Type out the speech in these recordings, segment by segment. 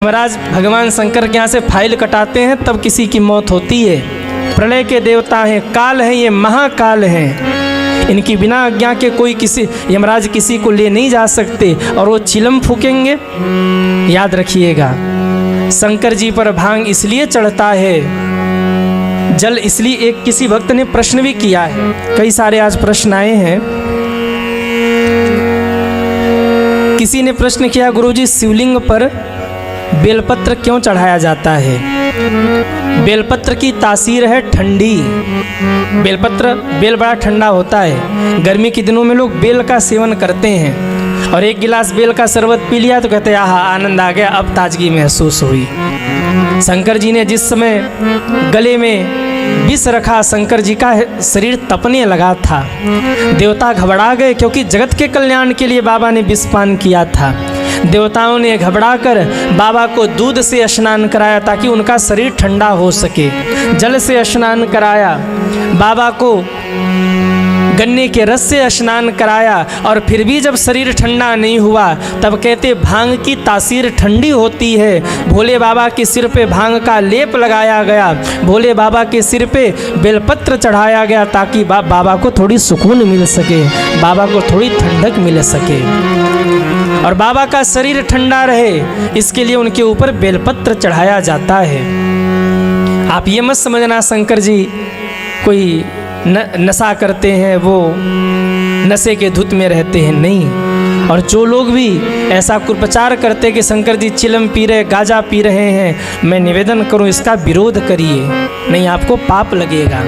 महाराज भगवान शंकर के यहाँ से फाइल कटाते हैं तब किसी की मौत होती है। प्रलय के देवता हैं, काल है, ये महाकाल हैं। इनकी बिना आज्ञा के कोई किसी यमराज किसी को ले नहीं जा सकते और वो चिलम फूकेंगे। याद रखिएगा, शंकर जी पर भांग इसलिए चढ़ता है, जल इसलिए। एक किसी भक्त ने प्रश्न भी किया है, कई सारे आज प्रश्न आए हैं। किसी ने प्रश्न किया, गुरुजी शिवलिंग पर बेलपत्र क्यों चढ़ाया जाता है? बेलपत्र की तासीर है ठंडी। बेल बड़ा ठंडा होता है। गर्मी के दिनों में लोग बेल का सेवन करते हैं और एक गिलास बेल का शरबत पी लिया तो कहते हैं आहा आनंद आ गया, अब ताजगी महसूस हुई। शंकर जी ने जिस समय गले में विष रखा, शंकर जी का शरीर तपने लगा था। देवता घबरा गए क्योंकि जगत के कल्याण के लिए बाबा ने विष पान किया था। देवताओं ने घबराकर बाबा को दूध से स्नान कराया ताकि उनका शरीर ठंडा हो सके। जल से स्नान कराया, बाबा को गन्ने के रस से स्नान कराया और फिर भी जब शरीर ठंडा नहीं हुआ तब कहते भांग की तासीर ठंडी होती है। भोले बाबा के सिर पे भांग का लेप लगाया गया, भोले बाबा के सिर पे बेलपत्र चढ़ाया गया ताकि बाबा को थोड़ी सुकून मिल सके, बाबा को थोड़ी ठंडक मिल सके और बाबा का शरीर ठंडा रहे, इसके लिए उनके ऊपर बेलपत्र चढ़ाया जाता है। आप ये मत समझना शंकर जी कोई नशा करते हैं, वो नशे के धुत में रहते हैं, नहीं। और जो लोग भी ऐसा कुप्रचार करते हैं कि शंकर जी चिलम पी रहे, गाजा पी रहे हैं, मैं निवेदन करूं इसका विरोध करिए, नहीं आपको पाप लगेगा।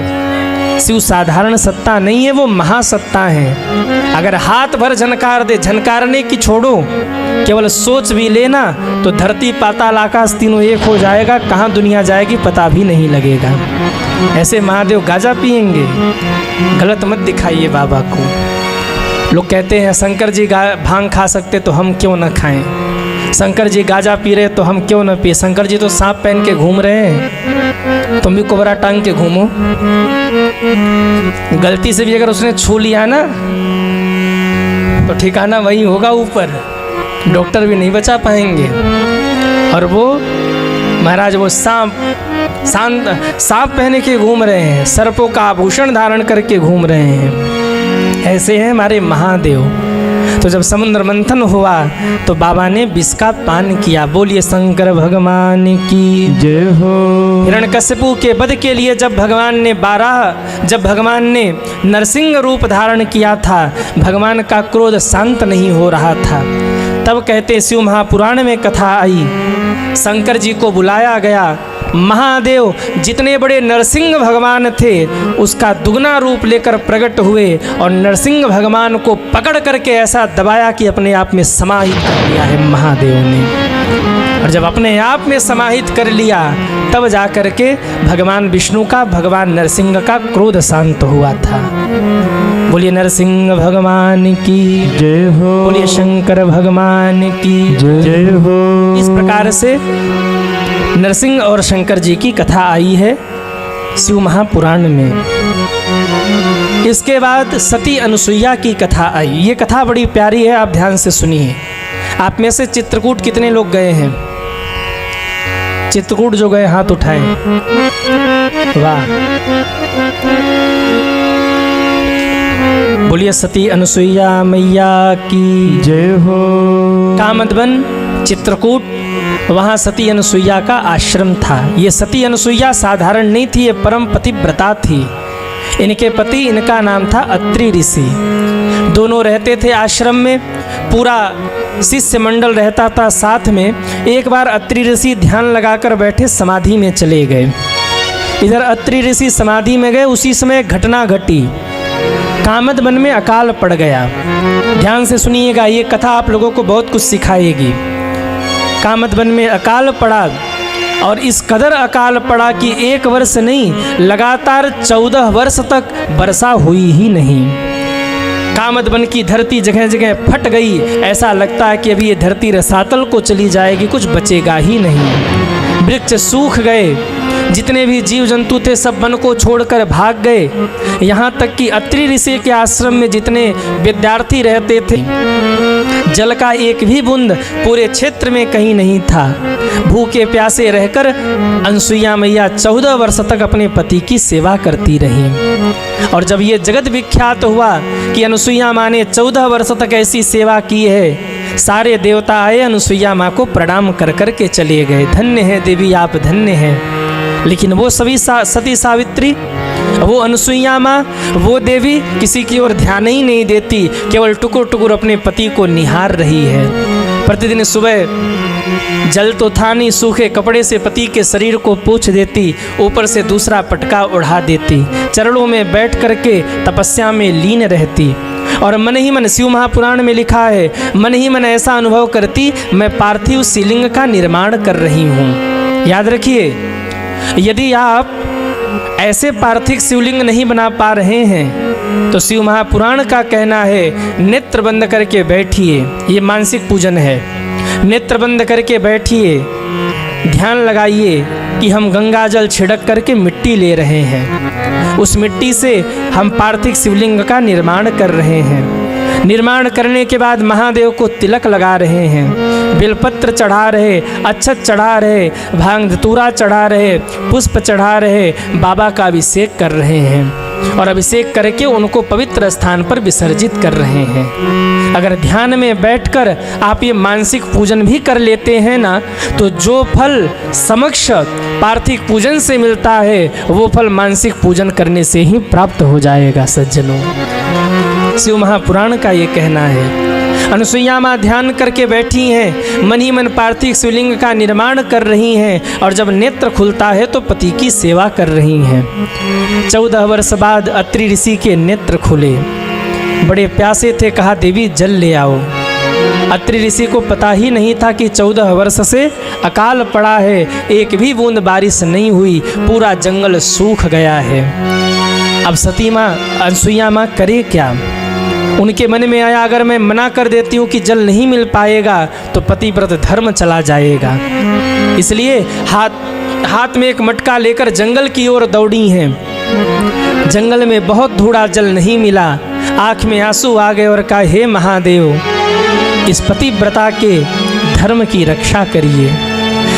शिव साधारण सत्ता नहीं है, वो महासत्ता है। अगर हाथ भर झनकार दे, झनकारने की छोड़ो, केवल सोच भी लेना तो धरती पाताल आकाश तीनों एक हो जाएगा, कहाँ दुनिया जाएगी पता भी नहीं लगेगा। ऐसे महादेव गाजा पिएंगे, गलत मत दिखाइए बाबा को। लोग कहते हैं शंकर जी भांग खा सकते तो हम क्यों न खाएं, शंकर जी गाजा पी रहे तो हम क्यों न पिए। शंकर जी तो सांप पहन के घूम रहे हैं, तुम भी कोबरा टांग के घूमो। गलती से भी अगर उसने छू लिया ना तो ठिकाना वही होगा ऊपर, डॉक्टर भी नहीं बचा पाएंगे। और वो महाराज वो सांप पहने के घूम रहे हैं, सर्पों का आभूषण धारण करके घूम रहे हैं। ऐसे हैं हमारे महादेव। तो जब समुद्र मंथन हुआ तो बाबा ने विष का पान किया। बोलिए शंकर भगवान की जय हो। हिरण्यकश्यपु के वध के लिए जब भगवान ने नरसिंह रूप धारण किया था, भगवान का क्रोध शांत नहीं हो रहा था। तब कहते शिव महापुराण में कथा आई, शंकर जी को बुलाया गया। महादेव जितने बड़े नरसिंह भगवान थे उसका दुगना रूप लेकर प्रकट हुए और नरसिंह भगवान को पकड़ करके ऐसा दबाया कि अपने आप में समाहित कर लिया है महादेव ने। और जब अपने आप में समाहित कर लिया तब जा कर के भगवान विष्णु का, भगवान नरसिंह का क्रोध शांत हुआ था। बोलिए नरसिंह भगवान की जय हो, बोलिए शंकर भगवान की जय हो। इस प्रकार से नरसिंह और शंकर जी की कथा आई है शिव महापुराण में। इसके बाद सती अनुसुईया की कथा आई। ये कथा बड़ी प्यारी है, आप ध्यान से सुनिए। आप में से चित्रकूट कितने लोग गए हैं? चित्रकूट जो गए हाथ उठाएं। वाह, बोलिए सती अनुसुईया मैया की जय हो। कामदवन चित्रकूट, वहाँ सती अनुसुईया का आश्रम था। ये सती अनुसुईया साधारण नहीं थी, ये परम पतिव्रता थी। इनके पति, इनका नाम था अत्रि ऋषि। दोनों रहते थे आश्रम में, पूरा शिष्य मंडल रहता था साथ में। एक बार अत्रि ऋषि ध्यान लगाकर बैठे, समाधि में चले गए। इधर अत्रि ऋषि समाधि में गए, उसी समय घटना घटी, कामदवन में अकाल पड़ गया। ध्यान से सुनिएगा, ये कथा आप लोगों को बहुत कुछ सिखाएगी। कामदवन में अकाल पड़ा और इस कदर अकाल पड़ा कि 1 वर्ष नहीं, लगातार 14 वर्ष तक वर्षा हुई ही नहीं। कामदवन की धरती जगह जगह फट गई, ऐसा लगता है कि अभी ये धरती रसातल को चली जाएगी, कुछ बचेगा ही नहीं। वृक्ष सूख गए, जितने भी जीव जंतु थे सब वन को छोड़कर भाग गए। यहाँ तक कि अत्रि ऋषि के आश्रम में जितने विद्यार्थी रहते थे, जल का एक भी बूंद पूरे क्षेत्र में कहीं नहीं था। भूखे प्यासे रहकर अनसुईया मैया 14 वर्ष तक अपने पति की सेवा करती रही। और जब ये जगत विख्यात हुआ कि अनसुईया माँ ने 14 वर्ष तक ऐसी सेवा की है, सारे देवता आए अनसुईया माँ को प्रणाम कर कर के चले गए। धन्य है देवी, आप धन्य हैं। लेकिन वो सभी सती सावित्री, वो अनसुईया माँ, वो देवी किसी की ओर ध्यान ही नहीं देती, केवल टुकुर टुकुर अपने पति को निहार रही है। प्रतिदिन सुबह जल तो था नहीं, सूखे कपड़े से पति के शरीर को पोंछ देती, ऊपर से दूसरा पटका उड़ा देती, चरणों में बैठ करके तपस्या में लीन रहती। और मन ही मन, शिव महापुराण में लिखा है, मन ही मन ऐसा अनुभव करती, मैं पार्थिव शिवलिंग का निर्माण कर रही हूँ। याद रखिए, यदि आप ऐसे पार्थिव शिवलिंग नहीं बना पा रहे हैं तो शिव महापुराण का कहना है, नेत्र बंद करके बैठिए। ये मानसिक पूजन है। नेत्र बंद करके बैठिए, ध्यान लगाइए कि हम गंगा जल छिड़क करके मिट्टी ले रहे हैं। उस मिट्टी से हम पार्थिव शिवलिंग का निर्माण कर रहे हैं। निर्माण करने के बाद महादेव को तिलक लगा रहे हैं, बेलपत्र चढ़ा रहे, अक्षत चढ़ा रहे, भांग धतूरा चढ़ा रहे, पुष्प चढ़ा रहे, बाबा का अभिषेक कर रहे हैं और अभिषेक करके उनको पवित्र स्थान पर विसर्जित कर रहे हैं। अगर ध्यान में बैठकर आप ये मानसिक पूजन भी कर लेते हैं ना, तो जो फल समक्ष पार्थिव पूजन से मिलता है वो फल मानसिक पूजन करने से ही प्राप्त हो जाएगा। सज्जनों, शिव महापुराण का ये कहना है। अनसुईया माँ ध्यान करके बैठी हैं, मन ही मन पार्थिव शिवलिंग का निर्माण कर रही हैं और जब नेत्र खुलता है तो पति की सेवा कर रही हैं। 14 वर्ष बाद अत्रि ऋषि के नेत्र खुले, बड़े प्यासे थे, कहा देवी जल ले आओ। अत्रि ऋषि को पता ही नहीं था कि 14 वर्ष से अकाल पड़ा है, एक भी बूंद बारिश नहीं हुई, पूरा जंगल सूख गया है। अब सती माँ अनसुईया माँ करे क्या? उनके मन में आया, अगर मैं मना कर देती हूँ कि जल नहीं मिल पाएगा तो पतिव्रत धर्म चला जाएगा। इसलिए हाथ में एक मटका लेकर जंगल की ओर दौड़ी हैं। जंगल में बहुत ढूंढा, जल नहीं मिला। आँख में आंसू आ गए और कहा, हे महादेव, इस पतिव्रता के धर्म की रक्षा करिए।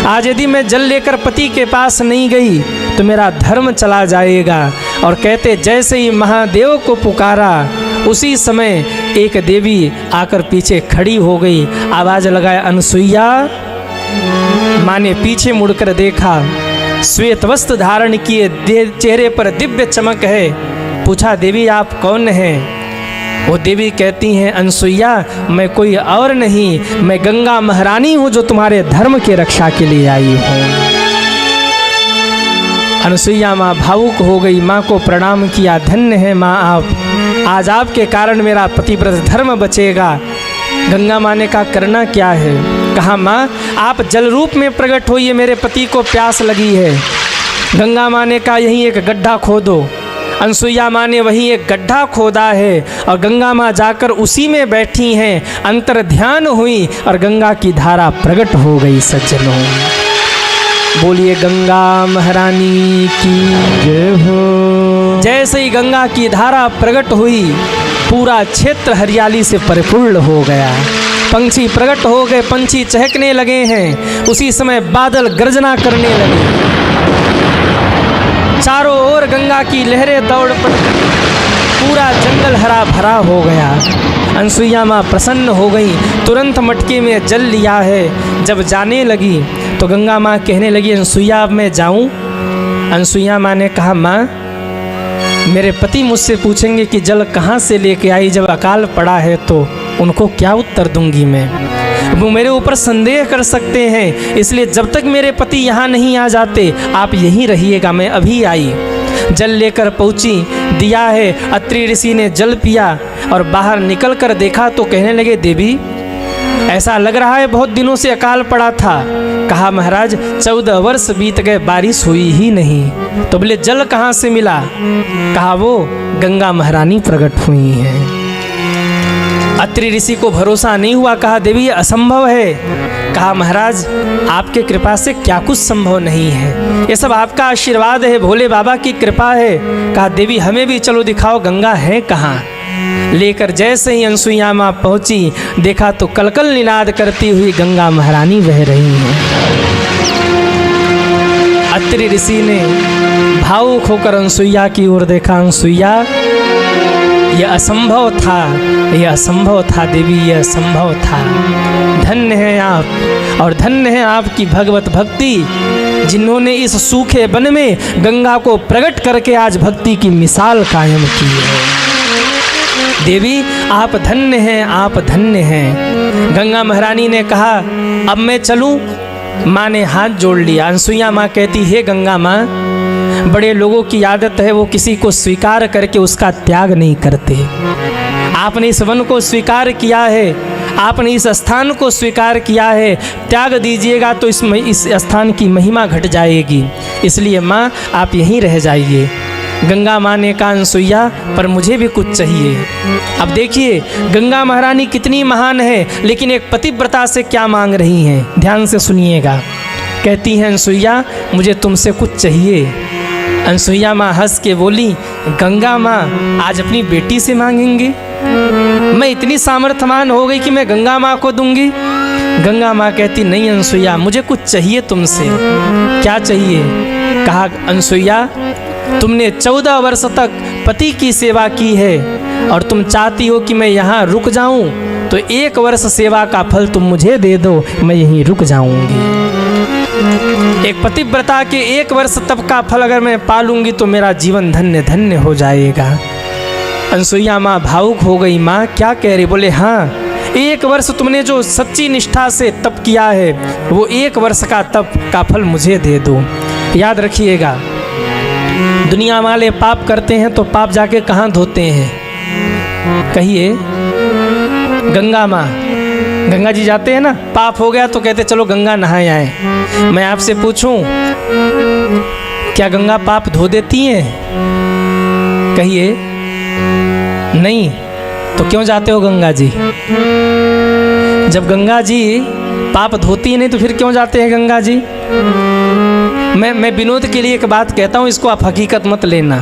आज यदि मैं जल लेकर पति के पास नहीं गई तो मेरा धर्म चला जाएगा। और कहते जैसे ही महादेव को पुकारा, उसी समय एक देवी आकर पीछे खड़ी हो गई, आवाज लगाया, अनसुईया। माँ ने पीछे मुड़कर देखा, श्वेत वस्त्र धारण किए, चेहरे पर दिव्य चमक है। पूछा, देवी आप कौन हैं? वो देवी कहती हैं, अनसुईया, मैं कोई और नहीं, मैं गंगा महारानी हूँ जो तुम्हारे धर्म के रक्षा के लिए आई हूँ। अनसुईया माँ भावुक हो गई, माँ को प्रणाम किया, धन्य है माँ आप, आज आपके कारण मेरा पतिव्रत धर्म बचेगा। गंगा माँ ने कहा, करना क्या है? कहा, माँ आप जल रूप में प्रकट होइए, मेरे पति को प्यास लगी है। गंगा माँ ने कहा, यहीं एक गड्ढा खोदो। अनसुईया माँ ने वहीं एक गड्ढा खोदा है और गंगा माँ जाकर उसी में बैठी हैं। अंतर ध्यान हुई और गंगा की धारा प्रकट हो गई। सज्जनों, बोलिए गंगा महारानी की जय हो। जैसे ही गंगा की धारा प्रकट हुई, पूरा क्षेत्र हरियाली से परिपूर्ण हो गया। पंछी प्रकट हो गए, पंछी चहकने लगे हैं। उसी समय बादल गर्जना करने लगे, चारों ओर गंगा की लहरें दौड़ पड़ी, पूरा जंगल हरा भरा हो गया। अनसुईया माँ प्रसन्न हो गई, तुरंत मटके में जल लिया है। जब जाने लगी तो गंगा माँ कहने लगी, अनसुईया अब मैं जाऊँ? अनसुईया माँ ने कहा, माँ मेरे पति मुझसे पूछेंगे कि जल कहाँ से लेके आई, जब अकाल पड़ा है तो उनको क्या उत्तर दूंगी मैं? वो मेरे ऊपर संदेह कर सकते हैं, इसलिए जब तक मेरे पति यहाँ नहीं आ जाते आप यहीं रहिएगा। मैं अभी आई, जल लेकर पहुँची, दिया है। अत्रि ऋषि ने जल पिया और बाहर निकल कर देखा तो कहने लगे, देवी ऐसा लग रहा है बहुत दिनों से अकाल पड़ा था। कहा, महाराज 14 वर्ष बीत गए, बारिश हुई ही नहीं। तो बोले जल कहाँ से मिला? कहा, वो गंगा महारानी प्रकट हुई हैं। अत्रि ऋषि को भरोसा नहीं हुआ, कहा, देवी ये असंभव है। कहा, महाराज आपके कृपा से क्या कुछ संभव नहीं है, ये सब आपका आशीर्वाद है, भोले बाबा की कृपा है। कहा, देवी हमें भी चलो दिखाओ गंगा है कहाँ। लेकर जैसे ही अनसुईया माँ पहुँची, देखा तो कलकल निनाद करती हुई गंगा महारानी बह रही हैं। अत्रि ऋषि ने भावुक होकर अनसुईया की ओर देखा। अनसुईया, यह असंभव था, यह असंभव था देवी, यह असंभव था। धन्य है आप और धन्य है आपकी भगवत भक्ति, जिन्होंने इस सूखे वन में गंगा को प्रकट करके आज भक्ति की मिसाल कायम की है। देवी आप धन्य हैं, आप धन्य हैं। गंगा महारानी ने कहा अब मैं चलूं? माँ ने हाथ जोड़ लिया। अनसुईया माँ कहती है गंगा माँ, बड़े लोगों की आदत है वो किसी को स्वीकार करके उसका त्याग नहीं करते। आपने इस वन को स्वीकार किया है, आपने इस स्थान को स्वीकार किया है, त्याग दीजिएगा तो इस स्थान की महिमा घट जाएगी। इसलिए माँ आप यहीं रह जाइए। गंगा माँ ने कहा अनसुईया पर मुझे भी कुछ चाहिए। अब देखिए गंगा महारानी कितनी महान है, लेकिन एक पतिव्रता से क्या मांग रही हैं, ध्यान से सुनिएगा। कहती हैं अनसुईया मुझे तुमसे कुछ चाहिए। अनसुईया माँ हंस के बोली गंगा माँ आज अपनी बेटी से मांगेंगे? मैं इतनी सामर्थ्यवान हो गई कि मैं गंगा माँ को दूंगी? गंगा माँ कहती नहीं अनसुईया मुझे कुछ चाहिए तुमसे। क्या चाहिए? कहा अनसुईया तुमने 14 वर्ष तक पति की सेवा की है और तुम चाहती हो कि मैं यहाँ रुक जाऊँ, तो 1 वर्ष सेवा का फल तुम मुझे दे दो, मैं यहीं रुक जाऊँगी। एक पतिव्रता के 1 वर्ष तप का फल अगर मैं पालूंगी तो मेरा जीवन धन्य धन्य हो जाएगा। अनसुईया माँ भावुक हो गई। माँ क्या कह रही? बोले हाँ 1 वर्ष तुमने जो सच्ची निष्ठा से तप किया है वो 1 वर्ष का तप का फल मुझे दे दो। याद रखिएगा दुनिया वाले पाप करते हैं तो पाप जाके कहाँ धोते हैं? कहिए गंगा माँ, गंगा जी जाते हैं ना, पाप हो गया तो कहते चलो गंगा नहाए आए। मैं आपसे पूछूं क्या गंगा पाप धो देती हैं? कहिए नहीं, तो क्यों जाते हो गंगा जी? जब गंगा जी पाप धोती नहीं तो फिर क्यों जाते हैं गंगा जी? मैं विनोद के लिए एक बात कहता हूँ, इसको आप हकीकत मत लेना।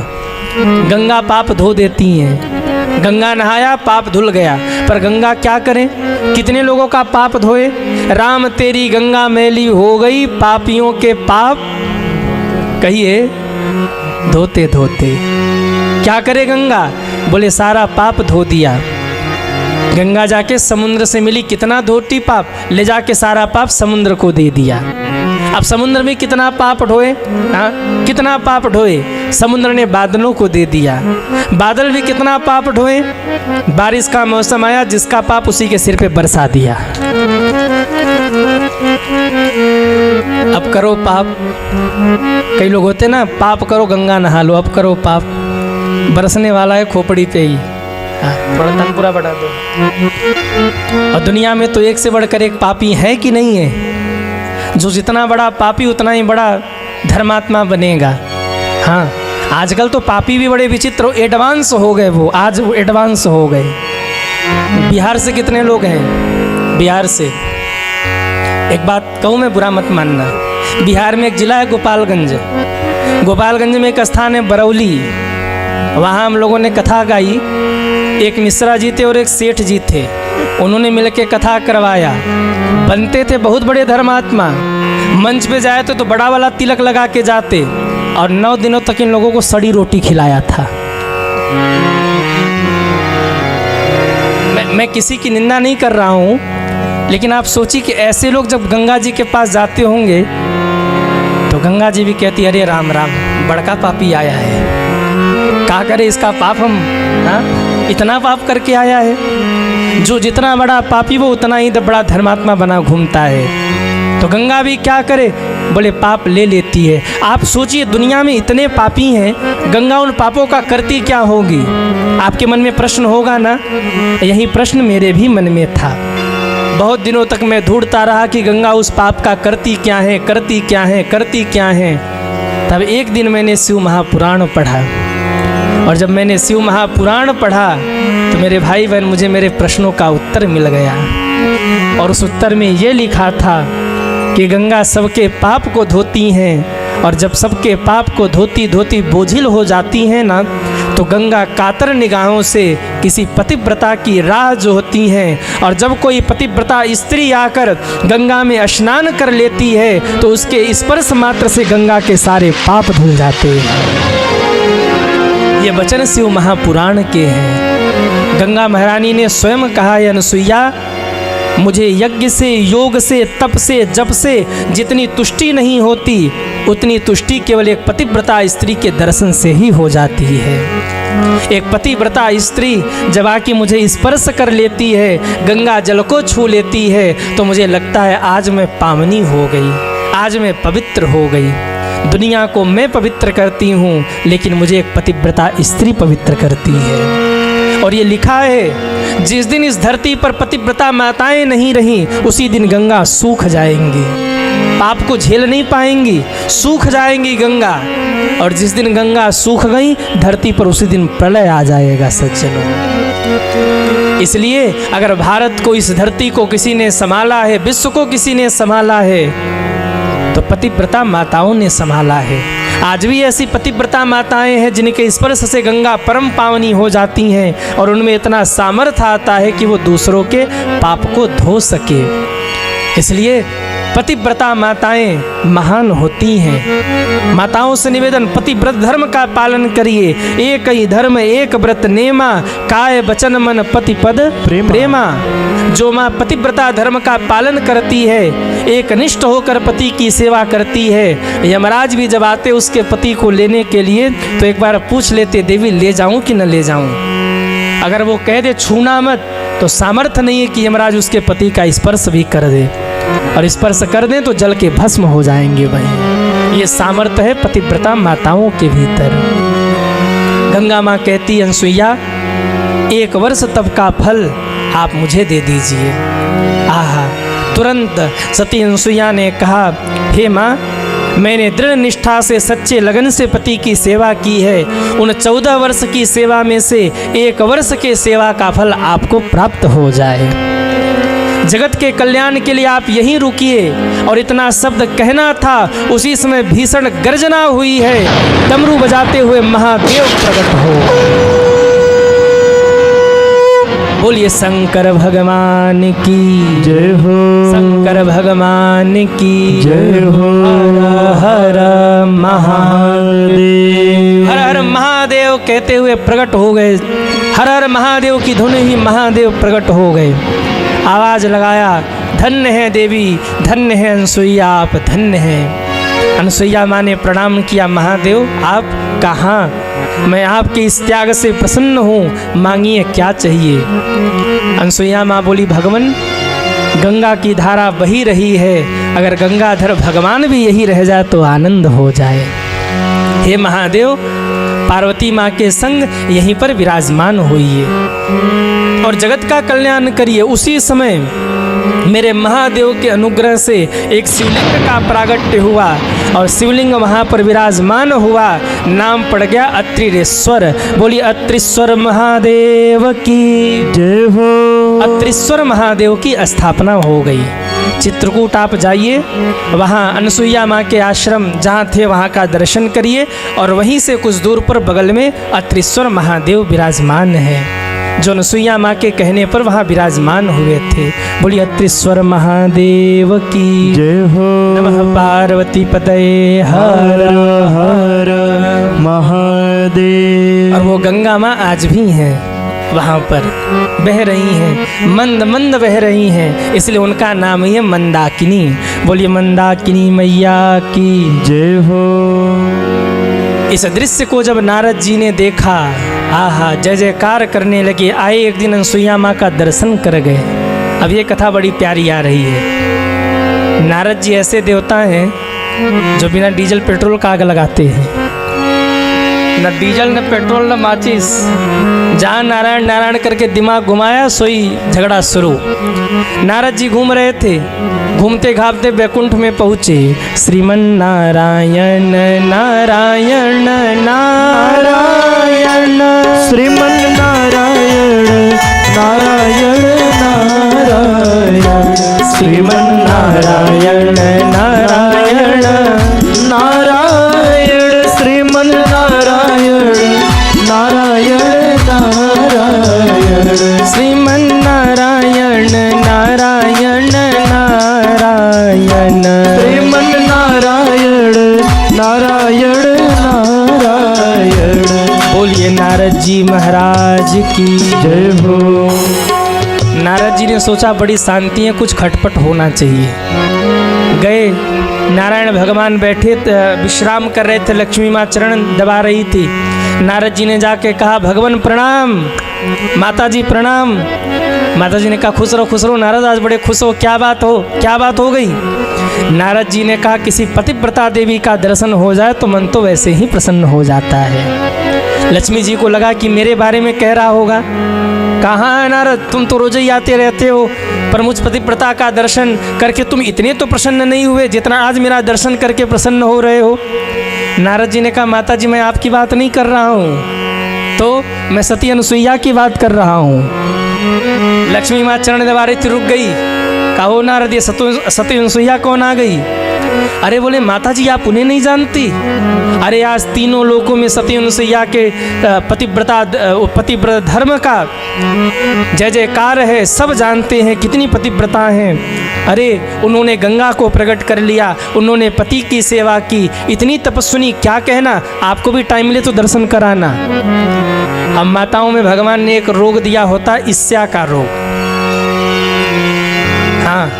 गंगा पाप धो देती हैं, गंगा नहाया पाप धुल गया, पर गंगा क्या करें? कितने लोगों का पाप धोए? राम तेरी गंगा मैली हो गई पापियों के पाप, कहिए धोते धोते। क्या करे गंगा? बोले सारा पाप धो दिया। गंगा जाके समुद्र से मिली, कितना धोती पाप, ले जाके सारा पाप समुद्र को दे दिया। अब समुद्र में कितना पाप ढोए? हाँ कितना पाप ढोए? समुद्र ने बादलों को दे दिया। बादल भी कितना पाप ढोए? बारिश का मौसम आया, जिसका पाप उसी के सिर पे बरसा दिया। अब करो पाप। कई लोग होते ना, पाप करो गंगा नहा लो, अब करो पाप। बरसने वाला है खोपड़ी पे ही, थोड़ा तन पूरा बढ़ा दो। और दुनिया में तो एक से बढ़कर एक पापी है कि नहीं है? जो जितना बड़ा पापी उतना ही बड़ा धर्मात्मा बनेगा। हाँ आजकल तो पापी भी बड़े विचित्र एडवांस हो गए, वो आज वो एडवांस हो गए। बिहार से कितने लोग हैं? बिहार से एक बात कहूँ मैं, बुरा मत मानना, बिहार में एक जिला है गोपालगंज। गोपालगंज में एक स्थान है बरौली, वहाँ हम लोगों ने कथा गाई। एक मिश्रा जी थे और एक सेठ जी थे, उन्होंने मिलकर कथा करवाया। बनते थे बहुत बड़े धर्मात्मा, मंच पे जाए तो बड़ा वाला तिलक लगा के जाते, और 9 दिनों तक इन लोगों को सड़ी रोटी खिलाया था। मैं किसी की निंदा नहीं कर रहा हूँ, लेकिन आप सोचिए कि ऐसे लोग जब गंगा जी के पास जाते होंगे तो गंगा जी भी कहती अरे राम राम, बड़का पापी आया है, क्या करे इसका पाप हम, हाँ इतना पाप करके आया है। जो जितना बड़ा पापी वो उतना ही बड़ा धर्मात्मा बना घूमता है। तो गंगा भी क्या करे? बोले पाप ले लेती है। आप सोचिए दुनिया में इतने पापी हैं, गंगा उन पापों का करती क्या होगी? आपके मन में प्रश्न होगा ना? यही प्रश्न मेरे भी मन में था। बहुत दिनों तक मैं ढूंढता रहा कि गंगा उस पाप का करती क्या है, करती क्या है, करती क्या है। तब एक दिन मैंने शिव महापुराण पढ़ा, और जब मैंने शिव महापुराण पढ़ा तो मेरे भाई बहन मुझे मेरे प्रश्नों का उत्तर मिल गया। और उस उत्तर में ये लिखा था कि गंगा सबके पाप को धोती हैं, और जब सबके पाप को धोती धोती बोझिल हो जाती हैं ना, तो गंगा कातर निगाहों से किसी पतिव्रता की राह जो होती हैं, और जब कोई पतिव्रता स्त्री आकर गंगा में स्नान कर लेती है तो उसके स्पर्श मात्र से गंगा के सारे पाप धुल जाते हैं। ये वचन शिव महापुराण के हैं। गंगा महारानी ने स्वयं कहा, अनुसुईया, मुझे यज्ञ से, योग से, तप से, जप से जितनी तुष्टि नहीं होती उतनी तुष्टि केवल एक पतिव्रता स्त्री के दर्शन से ही हो जाती है। एक पतिव्रता स्त्री जब आके मुझे स्पर्श कर लेती है, गंगा जल को छू लेती है, तो मुझे लगता है आज मैं पावनी हो गई, आज मैं पवित्र हो गई। दुनिया को मैं पवित्र करती हूँ, लेकिन मुझे एक पतिव्रता स्त्री पवित्र करती है। और ये लिखा है, जिस दिन इस धरती पर पतिव्रता माताएं नहीं रहीं, उसी दिन गंगा सूख जाएंगी, पाप को झेल नहीं पाएंगी, सूख जाएंगी गंगा। और जिस दिन गंगा सूख गई धरती पर, उसी दिन प्रलय आ जाएगा सज्जनों। इसलिए अगर भारत को, इस धरती को किसी ने संभाला है, विश्व को किसी ने संभाला है, तो पतिव्रता माताओं ने संभाला है। आज भी ऐसी पतिव्रता माताएं हैं जिनके स्पर्श से गंगा परम पावनी हो जाती हैं, और उनमें इतना सामर्थ्य आता है कि वो दूसरों के पाप को धो सके। इसलिए पतिव्रता माताएं महान होती हैं। माताओं से निवेदन, पतिव्रत धर्म का पालन करिए। एक ही धर्म एक व्रत नेमा, काय वचन मन पति पद प्रेमा। जो माँ पतिव्रता धर्म का पालन करती है, एक निष्ठ होकर पति की सेवा करती है, यमराज भी जब आते उसके पति को लेने के लिए तो एक बार पूछ लेते, देवी ले जाऊं कि न ले जाऊं। अगर वो कह दे छूना मत, तो सामर्थ्य नहीं है कि यमराज उसके पति का स्पर्श भी कर दे, और स्पर्श कर दें तो जल के भस्म हो जाएंगे वहीं। ये सामर्थ्य है पतिव्रता माताओं के भीतर। गंगा माँ कहती, अनुसुईया, 1 वर्ष तप का फल आप मुझे दे दीजिए। आहा, तुरंत सती अनुसुईया ने कहा, हे माँ, मैंने दृढ़ निष्ठा से, सच्चे लगन से पति की सेवा की है। उन 14 वर्ष की सेवा में से 1 वर्ष के सेवा का फल आपको प्राप्त हो जाए। जगत के कल्याण के लिए आप यहीं रुकिए। और इतना शब्द कहना था, उसी समय भीषण गर्जना हुई है। डमरू बजाते हुए महादेव प्रकट हो। बोलिए शंकर भगवान की जय हो, शंकर भगवान की जय हो। हर हर महादेव, हर हर महादेव कहते हुए प्रकट हो गए। हर हर महादेव की धुन ही महादेव प्रकट हो गए। आवाज लगाया, धन्य है देवी, धन्य है अनुसुईया, आप धन्य हैं। अनुसुईया माँ ने प्रणाम किया, महादेव आप कहाँ? मैं आपके इस त्याग से प्रसन्न हूँ, मांगिए क्या चाहिए। अनुसुईया माँ बोली, भगवान, गंगा की धारा बही रही है, अगर गंगाधर भगवान भी यही रह जाए तो आनंद हो जाए। हे महादेव, पार्वती माँ के संग यहीं पर विराजमान होइए और जगत का कल्याण करिए। उसी समय मेरे महादेव के अनुग्रह से एक शिवलिंग का प्रागट्य हुआ और शिवलिंग वहाँ पर विराजमान हुआ। नाम पड़ गया अत्रिश्वर। बोली अत्रिश्वर महादेव की जय हो। अत्रिश्वर महादेव की स्थापना हो गई। चित्रकूट आप जाइए, वहाँ अनुसुईया माँ के आश्रम जहाँ थे वहाँ का दर्शन करिए और वहीं से कुछ दूर पर बगल में अत्रिश्वर महादेव विराजमान है, जो अनुसुईया माँ के कहने पर वहाँ विराजमान हुए थे। बोलिए अत्रिश्वर महादेव की जय हो। नमः पार्वती पतये हर हर महादेव। और वो गंगा माँ आज भी हैं, वहाँ पर बह रही हैं, मंद मंद बह रही हैं, इसलिए उनका नाम ही है मंदाकिनी। बोलिए मंदाकिनी मैया की जय हो। इस दृश्य को जब नारद जी ने देखा, आहा, जय जयकार करने लगे। आए एक दिन अनुसुईया माँ का दर्शन कर गए। अब ये कथा बड़ी प्यारी आ रही है। नारद जी ऐसे देवता हैं जो बिना डीजल पेट्रोल का आग लगाते हैं, न डीजल न पेट्रोल न माचिस। जहाँ नारायण नारायण करके दिमाग घुमाया सोई झगड़ा शुरू। नारद जी घूम रहे थे, घूमते घामते बैकुंठ में पहुँचे। श्रीमन नारायण नारायण नारायण, श्रीमन नारायण नारायण नारायण, श्रीमन नारायण नारायण नारायण, श्रीमन नारायण नारायण नारायण नारायण। बोलिए नारद जी महाराज की जय हो। नारद जी ने सोचा बड़ी शांति है, कुछ खटपट होना चाहिए। गए, नारायण भगवान बैठे विश्राम कर रहे थे, लक्ष्मी माँ चरण दबा रही थी। नारद जी ने जाके कहा भगवान प्रणाम, माता जी प्रणाम। माता जी ने कहा खुश रहो नारद, आज बड़े खुश हो, क्या बात हो गई? नारद जी ने कहा किसी पतिव्रता देवी का दर्शन हो जाए तो मन तो वैसे ही प्रसन्न हो जाता है। लक्ष्मी जी को लगा कि मेरे बारे में कह रहा होगा। कहाँ है नारद, तुम तो रोज ही आते रहते हो, पर मुझ पतिव्रता का दर्शन करके तुम इतने तो प्रसन्न नहीं हुए जितना आज मेरा दर्शन करके प्रसन्न हो रहे हो। नारद जी ने कहा माता जी मैं आपकी बात नहीं कर रहा हूँ, तो मैं सती अनुसुईया की बात कर रहा हूँ। लक्ष्मी माँ चरण दबा रही थी, रुक गई। कहो नारद ये सती अनुसुईया कौन आ गई? अरे बोले माता जी आप उन्हें नहीं जानती? अरे आज तीनों लोकों में सती अनुसुईया के पतिव्रत धर्म का जय जयकार है, सब जानते हैं कितनी पतिव्रता हैं। अरे उन्होंने गंगा को प्रकट कर लिया, उन्होंने पति की सेवा की, इतनी तपस्विनी, क्या कहना। आपको भी टाइम मिले तो दर्शन कराना। अब माताओं में भगवान ने एक रोग दिया होता, ईर्ष्या का रोग। हाँ,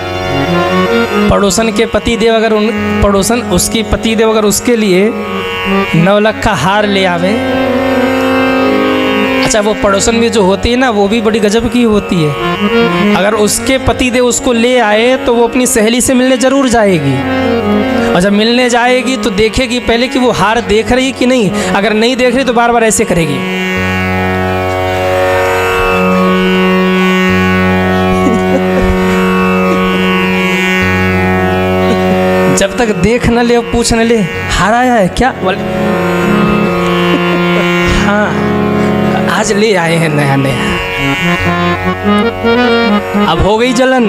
पड़ोसन के पतिदेव अगर उसकी पतिदेव अगर उसके लिए 9 लाख का हार ले आवे, अच्छा वो पड़ोसन में जो होती है ना वो भी बड़ी गजब की होती है। अगर उसके पतिदेव उसको ले आए तो वो अपनी सहेली से मिलने जरूर जाएगी, और जब मिलने जाएगी तो देखेगी पहले कि वो हार देख रही कि नहीं। अगर नहीं देख रही तो बार बार ऐसे करेगी। जब तक देख न ले और पूछ न ले हार आया है क्या, हाँ आज ले आए हैं नया नया। अब हो गई जलन,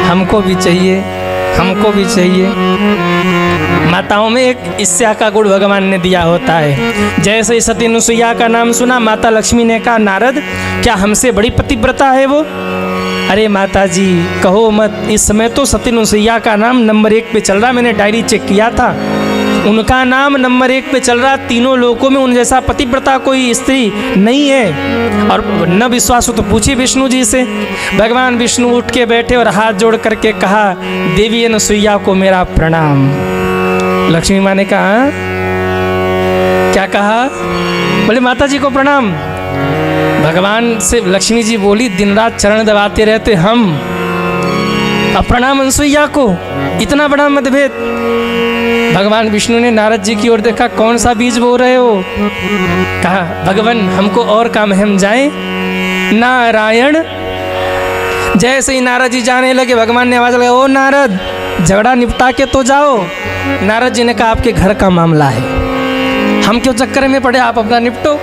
हमको भी चाहिए, हमको भी चाहिए। माताओं में एक ईर्ष्या का गुण भगवान ने दिया होता है। जैसे ही सती अनुसुईया का नाम सुना, माता लक्ष्मी ने कहा नारद क्या हमसे बड़ी पतिव्रता है वो? अरे माता जी कहो मत, इस समय तो सती अनुसुईया का नाम नंबर 1 पे चल रहा। मैंने डायरी चेक किया था, उनका नाम नंबर 1 पे चल रहा। तीनों लोकों में उन जैसा पतिव्रता कोई स्त्री नहीं है। और न विश्वास हो तो पूछिए विष्णु जी से। भगवान विष्णु उठ के बैठे और हाथ जोड़ करके कहा देवी अनुसुईया को मेरा प्रणाम। लक्ष्मी माँ ने कहा क्या कहा? बोले माता जी को प्रणाम। भगवान से लक्ष्मी जी बोली दिन रात चरण दबाते रहते हम, अब प्रणाम अनुसुईया को, इतना बड़ा मतभेद। भगवान विष्णु ने नारद जी की ओर देखा, कौन सा बीज बो रहे हो? कहा भगवान हमको और काम है, हम जाएं। नारायण। जैसे ही नारद जी जाने लगे भगवान ने आवाज लगाई, ओ नारद झगड़ा निपटा के तो जाओ। नारद जी ने कहा आपके घर का मामला है, हम क्यों चक्कर में पड़े, आप अपना निपटो।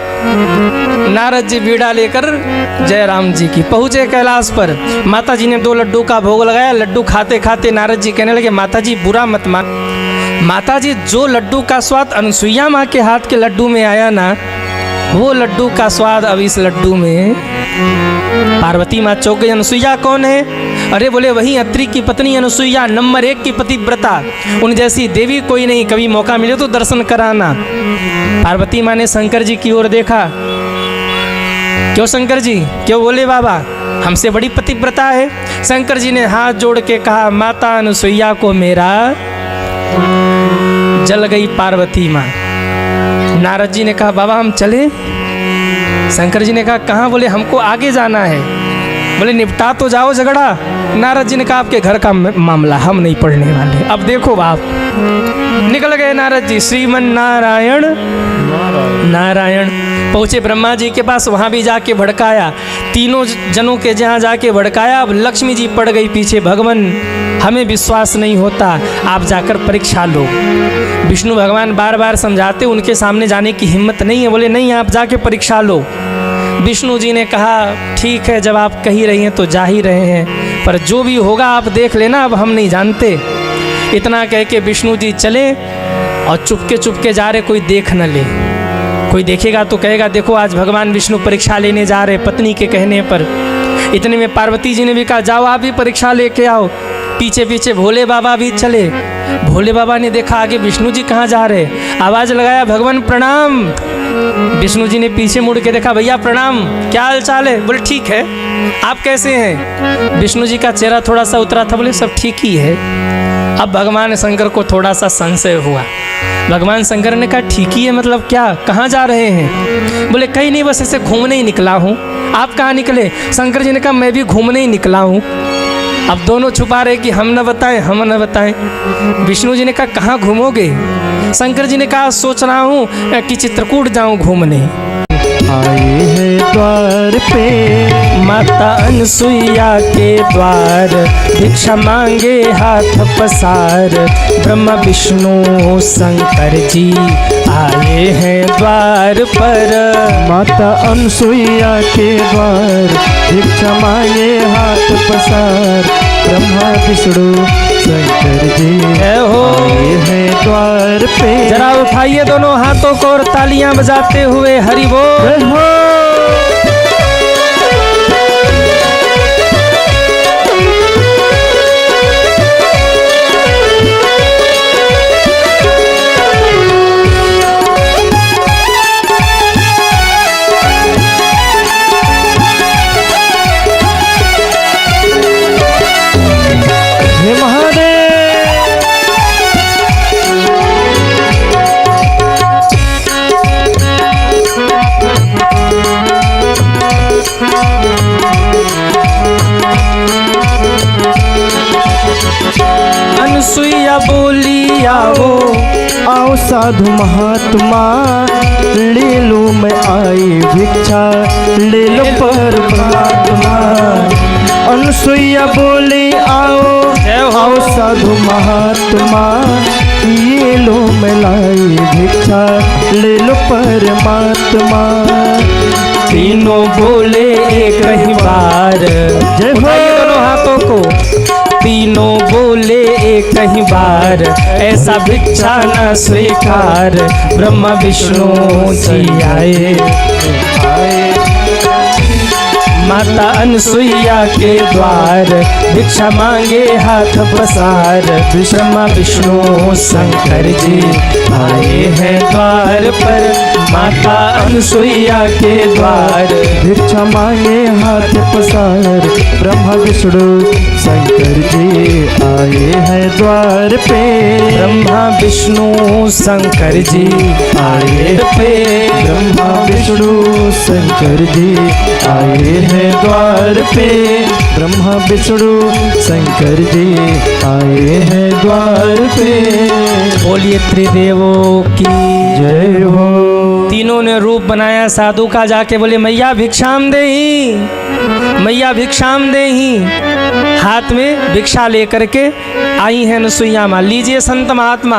नारद जी बीड़ा लेकर जय राम जी की पहुँचे कैलाश पर। माता जी ने 2 लड्डू का भोग लगाया। लड्डू खाते खाते नारद जी कहने लगे माता जी बुरा मत मान। माता जी जो लड्डू का स्वाद अनुसुईया माँ के हाथ के लड्डू में आया ना, वो लड्डू का स्वाद अब इस लड्डू में। पार्वती माँ चौंक गई, अनुसुईया कौन है? अरे बोले वही अत्रि की पत्नी अनुसुईया, नंबर 1 की पतिव्रता, उन जैसी देवी कोई नहीं, कभी मौका मिले तो दर्शन कराना। पार्वती माँ ने शंकर जी की ओर देखा, क्यों शंकर जी, क्यों? बोले बाबा हमसे बड़ी पतिव्रता है। शंकर जी ने हाथ जोड़ के कहा माता अनुसुईया को मेरा। जल गई पार्वती माँ। नारद जी ने कहा बाबा हम चले? शंकर जी ने कहा कहाँ? बोले हमको आगे जाना है। बोले निपटा तो जाओ झगड़ा। नारद जी ने कहा आपके घर का मामला हम नहीं पढ़ने वाले। अब देखो बाप, निकल गए नारद जी। श्रीमन नारायण नारायण। पहुँचे ब्रह्मा जी के पास, वहाँ भी जाके भड़काया, तीनों जनों के जहाँ जाके भड़काया। अब लक्ष्मी जी पड़ गई पीछे, भगवान हमें विश्वास नहीं होता, आप जाकर परीक्षा लो। विष्णु भगवान बार बार समझाते, उनके सामने जाने की हिम्मत नहीं है। बोले नहीं आप जाके परीक्षा लो। विष्णु जी ने कहा ठीक है, जब आप कही रही हैं तो जा ही रहे हैं, पर जो भी होगा आप देख लेना, अब हम नहीं जानते। इतना कह के विष्णु जी चले और चुपके जा रहे, कोई देख न ले। कोई देखेगा तो कहेगा देखो आज भगवान विष्णु परीक्षा लेने जा रहे पत्नी के कहने पर। इतने में पार्वती जी ने भी कहा जाओ आप भी परीक्षा लेके आओ। पीछे पीछे भोले बाबा भी चले। भोले बाबा ने देखा आगे विष्णु जी कहाँ जा रहे, आवाज लगाया भगवान प्रणाम। विष्णु जी ने पीछे मुड़ के देखा, भैया प्रणाम, क्या हाल चाल है? बोले ठीक है, आप कैसे हैं? विष्णु जी का चेहरा थोड़ा सा उतरा था, बोले सब ठीक ही है। अब भगवान शंकर को थोड़ा सा संशय हुआ। भगवान शंकर ने कहा ठीक ही है मतलब क्या, कहाँ जा रहे हैं? बोले कहीं नहीं, बस ऐसे घूमने ही निकला हूँ। आप कहाँ निकले? शंकर जी ने कहा मैं भी घूमने ही निकला हूँ। अब दोनों छुपा रहे कि हम न बताएं, हम न बताएं। विष्णु जी ने कहा कहाँ घूमोगे? शंकर जी ने कहा सोच रहा हूँ कि चित्रकूट जाऊँ घूमने। आए हैं द्वार पे माता अनसुईया के द्वार, भिक्षा मांगे हाथ पसार। ब्रह्मा विष्णु शंकर जी आए हैं द्वार पर। माता अनसुईया के द्वार, भिक्षा मांगे हाथ पसार। ब्रह्मा विष्णु शंकर जी जय हो। आए हैं द्वार पे। जरा उठाइए दोनों हाथों को और तालियां बजाते हुए हरि बोल। जय हो। हे महादेव। अनसुईया बोली आओ, आओ साधु महात्मा, ले लो मैं आई भिक्षा, ले लो पर परमात्मा। अनसुईया बोले आओ, आओ साधु महात्मा, ये लो मैं लाई भिक्षा, ले लो परमात्मा। तीनों बोले एक ही बार। जय हो। उठाइए दोनों हाथों को। तीनों बोले एक ही बार, ऐसा भिक्षा न स्वीकार। ब्रह्मा विष्णु जी आए। माता अनसुईया के द्वार, भिक्षा मांगे हाथ पसार। ब्रह्मा विष्णु शंकर जी आए हैं द्वार पर। माता अनसुईया के द्वार, भिक्षा मांगे हाथ पसार। ब्रह्मा विष्णु शंकर जी आए हैं द्वार पे। ब्रह्मा विष्णु शंकर जी आए पे। ब्रह्मा विष्णु शंकर जी आए हैं द्वार पे। ब्रह्मा विष्णु शंकर जी आए हैं द्वार पे। बोलिए त्रिदेवों की जय हो। तीनों ने रूप बनाया साधु का, जाके बोले मैया भिक्षाम देही, मैया भिक्षाम देही। हाथ में भिक्षा लेकर के आई है अनसुईया माँ। लीजिए संत महात्मा,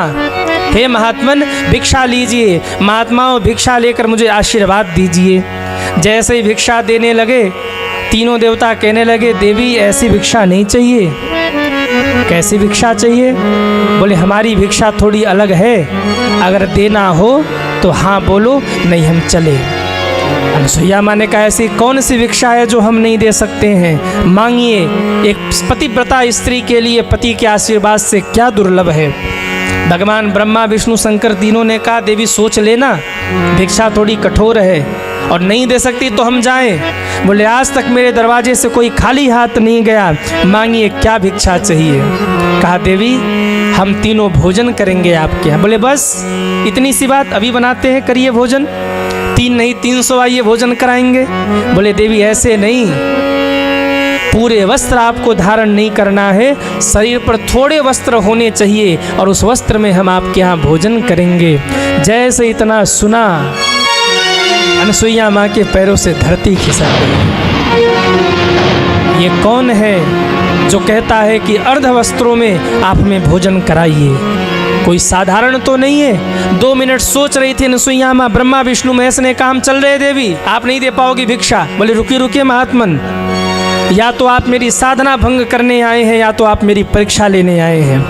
हे महात्मन भिक्षा लीजिए। महात्माओं भिक्षा लेकर मुझे आशीर्वाद दीजिए। जैसे ही भिक्षा देने लगे, तीनों देवता कहने लगे देवी ऐसी भिक्षा नहीं चाहिए। कैसी भिक्षा चाहिए? बोले हमारी भिक्षा थोड़ी अलग है, अगर देना हो तो हाँ बोलो, नहीं हम चले। अनसुईया माँ ने कहा ऐसी कौन सी भिक्षा है जो हम नहीं दे सकते हैं? मांगिए। एक पतिव्रता स्त्री के लिए पति के आशीर्वाद से क्या दुर्लभ है। भगवान ब्रह्मा विष्णु शंकर तीनों ने कहा देवी सोच लेना, भिक्षा थोड़ी कठोर है और नहीं दे सकती तो हम जाएं। बोले आज तक मेरे दरवाजे से कोई खाली हाथ नहीं गया, मांगिए क्या भिक्षा चाहिए। कहा देवी हम तीनों भोजन करेंगे आपके यहाँ। बोले बस इतनी सी बात, अभी बनाते हैं, करिए भोजन। 3 नहीं 300 आइए भोजन कराएंगे। बोले देवी ऐसे नहीं, पूरे वस्त्र आपको धारण नहीं करना है, शरीर पर थोड़े वस्त्र होने चाहिए और उस वस्त्र में हम आपके यहाँ भोजन करेंगे। जैसे इतना सुना, अनसुईया माँ के पैरों से धरती खिसक गई। ये कौन है जो कहता है कि अर्ध वस्त्रों में आप में भोजन कराइए? कोई साधारण तो नहीं है। 2 मिनट सोच रही थी अनसुईया माँ। ब्रह्मा विष्णु महेश ने काम चल रहे देवी आप नहीं दे पाओगी भिक्षा। बोले रुकिए रुकिए महात्मन, या तो आप मेरी साधना भंग करने आए हैं या तो आप मेरी परीक्षा लेने आए हैं।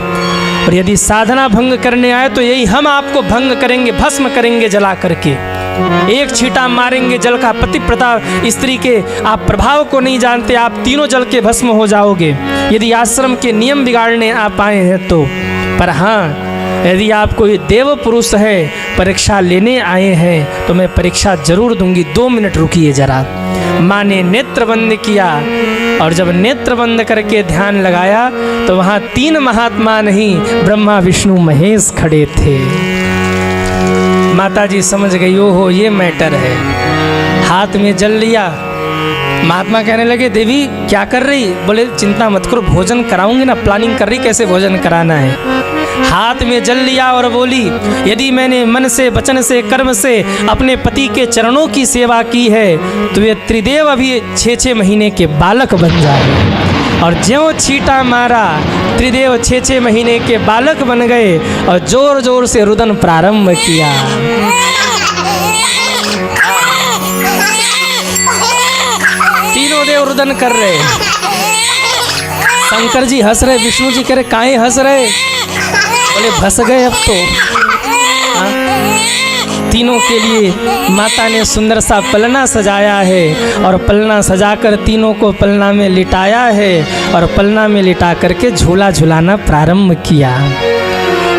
और यदि साधना भंग करने आए तो यही हम आपको भंग करेंगे, भस्म करेंगे जला करके। एक छींटा मारेंगे जल का। पतिव्रता स्त्री के आप प्रभाव को नहीं जानते, आप तीनों जल के भस्म हो जाओगे। यदि आश्रम के नियम बिगाड़ने आप आए हैं तो पर हाँ, यदि आप कोई देव पुरुष है, परीक्षा लेने आए हैं, तो मैं परीक्षा जरूर दूंगी। 2 मिनट रुकिए जरा। माँ ने नेत्र बंद किया और जब नेत्र बंद करके ध्यान लगाया तो वहाँ 3 महात्मा नहीं, ब्रह्मा विष्णु महेश खड़े थे। माता जी समझ गई, ओहो ये मैटर है। हाथ में जल लिया। महात्मा कहने लगे, देवी क्या कर रही? बोले चिंता मत करो, भोजन कराऊंगी ना, प्लानिंग कर रही कैसे भोजन कराना है। हाथ में जल लिया और बोली, यदि मैंने मन से, वचन से, कर्म से अपने पति के चरणों की सेवा की है तो ये त्रिदेव अभी 6-6 महीने के बालक बन जाए। और ज्यों छींटा मारा, त्रिदेव 6-6 महीने के बालक बन गए और जोर जोर से रुदन प्रारंभ किया। तीनों देव रुदन कर रहे। शंकर जी हंस रहे, विष्णु जी कह रहे काहे हंस रहे? बोले फंस गए अब तो। तीनों के लिए माता ने सुंदर सा पलना सजाया है और पलना सजाकर तीनों को पलना में लिटाया है और पलना में लिटा करके झूला झुलाना प्रारंभ किया।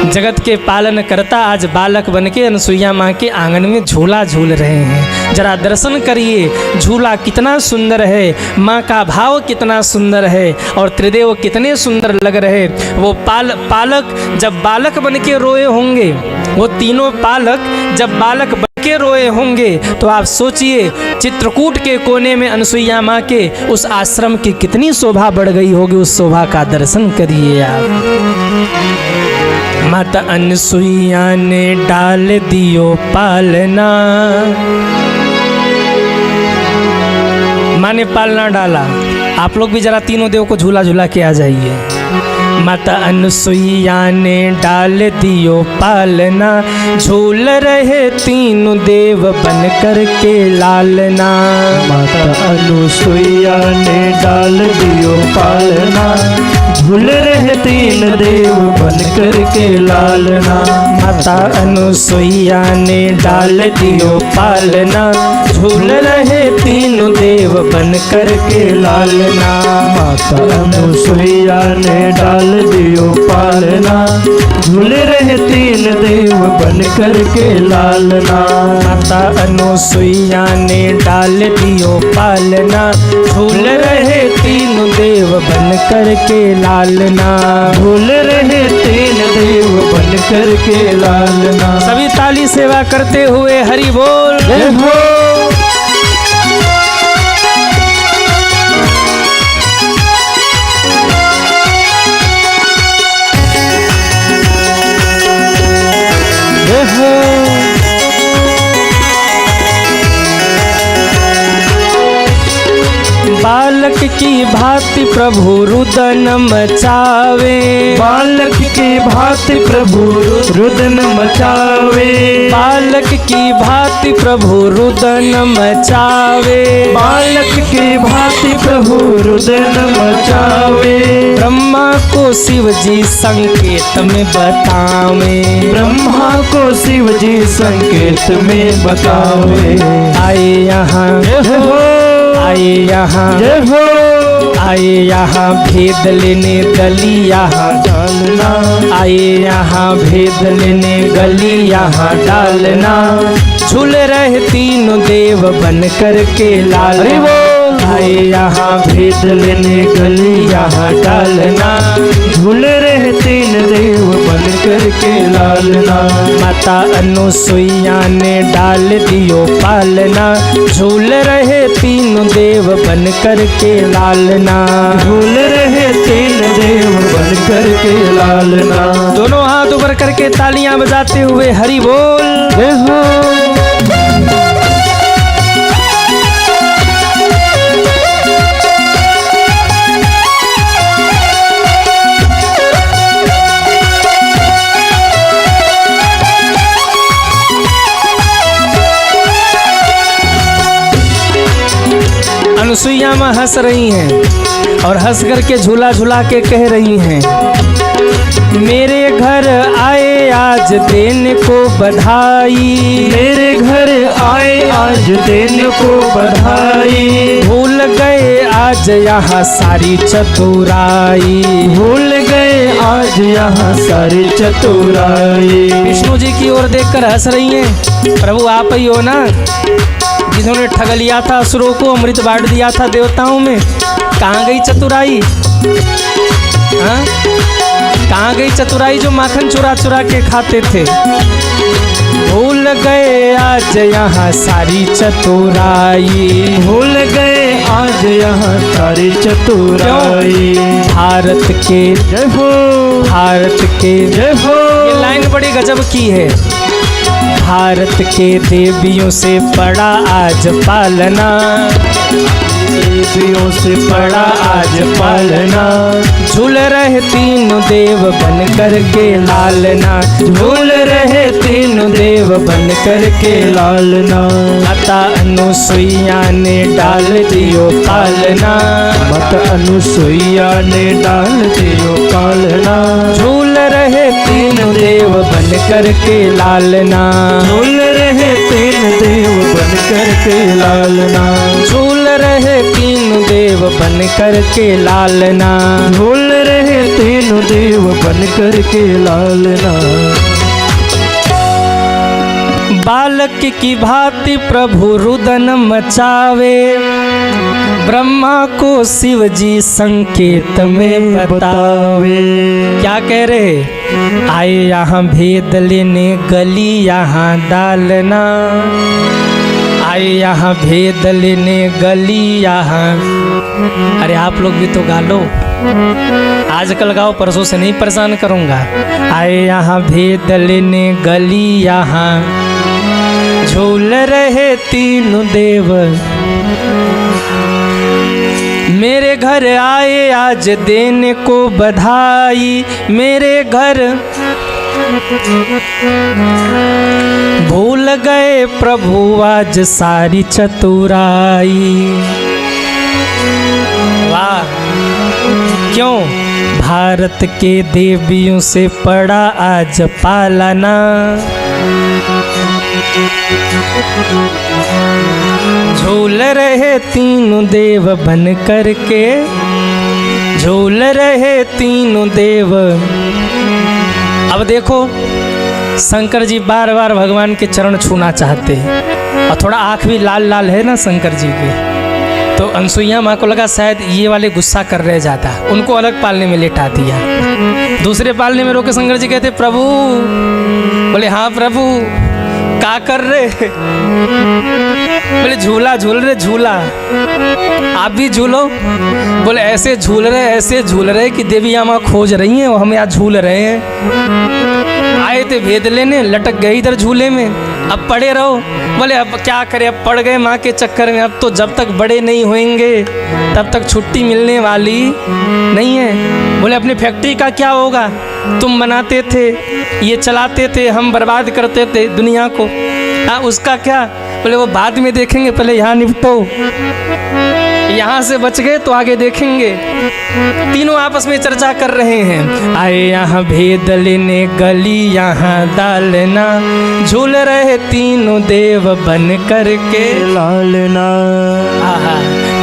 जगत के पालन करता आज बालक बन के अनसुईया माँ के आंगन में झूला झूल रहे हैं। जरा दर्शन करिए, झूला कितना सुंदर है, माँ का भाव कितना सुंदर है और त्रिदेव कितने सुंदर लग रहे। वो पालक जब बालक बन के रोए होंगे, वो तीनों पालक जब बालक बन के रोए होंगे तो आप सोचिए चित्रकूट के कोने में अनसुईया माँ के उस आश्रम की कितनी शोभा बढ़ गई होगी। उस शोभा का दर्शन करिए आप। माता अनसुईया ने डाल दियो पालना, माँ ने पालना डाला। आप लोग भी जरा तीनों देव को झूला झूला के आ जाइए। माता अनसुईया ने डाल दियो पालना, झूल रहे तीनों देव बन कर के लालना। माता अनुसुईया ने डाल दियो पालना, झूल रहे 3 देव बन कर के लालना। माता अनसुईया ने डाल दियो पालना, झूल रहे 3 देव बन कर के लालना। माता अनुसुईया ने डाल दियो पालना, झूल रहे 3 देव बन कर के लालना। माता अनसुईया ने डाल दियो पालना, झूल रहे 3 देव बन कर के लालना। झूल रहे 3 देव बन कर के लालना। सभी ताली सेवा करते हुए हरि बोल। जय हो। बालक की भांति प्रभु रुदन मचावे, बालक की भांति प्रभु रुदन मचावे। बालक की भांति प्रभु रुदन मचावे, बालक की भांति प्रभु रुदन मचावे। ब्रह्मा को शिव जी संकेत में बतावे, ब्रह्मा को शिव जी संकेत में बतावे। आए यहाँ आए यहाँ आए यहाँ भेद लेने गली यहाँ डालना। आए यहाँ भेद लेने गली यहाँ डालना। झूल रहे 3 देव बन कर के लालना। आए यहाँ भेद लेने गली यहाँ डालना। झूल रहे 3 देव बन कर के लालना। माता अनसुईया ने डाल दियो पालना, झूल रहे 3 देव बन कर के लालना। झूल रहे 3 देव बन कर के लालना। दोनों हाथ ऊपर करके तालियां बजाते हुए हरि बोल। जय हो। अनसुईया माँ हंस रही हैं और हंस करके झूला झूला के कह रही हैं, मेरे घर आए आज देने को बधाई। मेरे घर आए आज देने को बधाई। भूल गए आज यहाँ सारी चतुराई। भूल गए आज यहाँ सारी चतुराई। विष्णु जी की ओर देखकर हंस रही हैं। प्रभु आप ही हो ना जिन्होंने ठग लिया था असुरों को, अमृत बांट दिया था देवताओं में। कहाँ गई चतुराई? हाँ, कहाँ गई चतुराई जो माखन चुरा चुरा के खाते थे? भूल गए आज यहाँ सारी चतुराई। भूल गए आज यहाँ सारी चतुराई। भारत के जय हो, भारत के जय हो। ये लाइन बड़ी गजब की है। भारत के देवियों से पड़ा आज पालना, देवियों से पड़ा आज पालना। झूल रहे तीनों देव बन कर के लालना, झूल रहे तीनों देव बन कर के लालना। माता अनुसुईया ने डाल दियो पालना, माता अनुसुईया ने डाल दियो पालना। झूल रहे तीनों देव बन कर के लालना, झूल रहे तीन देव बन कर के लालना। झूल रहे तीनों देव बन कर के लालना, झूल रहे तीनों देव बन कर के लालना। बालक की भांति प्रभु रुदन मचावे, ब्रह्मा को शिव जी संकेत में बतावे। क्या कह रहे? आए यहाँ भेद लेने गली यहाँ डालना, आए यहाँ भेद लेने गली यहाँ। अरे आप लोग भी तो गा लो, आजकल गाओ, परसों से नहीं परेशान करूँगा। आए यहाँ भेद लेने गली यहाँ, झूल रहे तीनों देव। मेरे घर आए आज देने को बधाई, मेरे घर भूल गए प्रभु आज सारी चतुराई। वाह! क्यों? भारत के देवियों से पड़ा आज पालना, झूल रहे तीनों देव बन कर के, झूल रहे तीनों देव। अब देखो शंकर जी बार बार भगवान के चरण छूना चाहते हैं और थोड़ा आँख भी लाल लाल है ना शंकर जी के। तो अनसुईया माँ को लगा शायद ये वाले गुस्सा कर रहे ज़्यादा, उनको अलग पालने में लेटा दिया। दूसरे पालने में रोके शंकर जी कहते प्रभु, बोले हाँ प्रभु क्या कर रहे? बोले झूला झूल रहे, झूला आप भी झूलो। बोले ऐसे झूल रहे, ऐसे झूल रहे कि देवी माँ खोज रही हैं और हम यहाँ झूल रहे हैं। आए थे भेद लेने, लटक गए इधर झूले में, अब पड़े रहो। बोले अब क्या करें, अब पड़ गए माँ के चक्कर में। अब तो जब तक बड़े नहीं होंगे तब तक छुट्टी मिलने वाली नहीं है। बोले अपनी फैक्ट्री का क्या होगा? तुम बनाते थे, ये चलाते थे, हम बर्बाद करते थे दुनिया को। उसका क्या? बोले वो बाद में देखेंगे, पहले यहाँ निपटो। यहाँ से बच गए तो आगे देखेंगे। तीनों आपस में चर्चा कर रहे हैं। आए यहाँ भेद लेने गली यहाँ डालना, झूल रहे तीनों देव बन कर के लालना। आहा,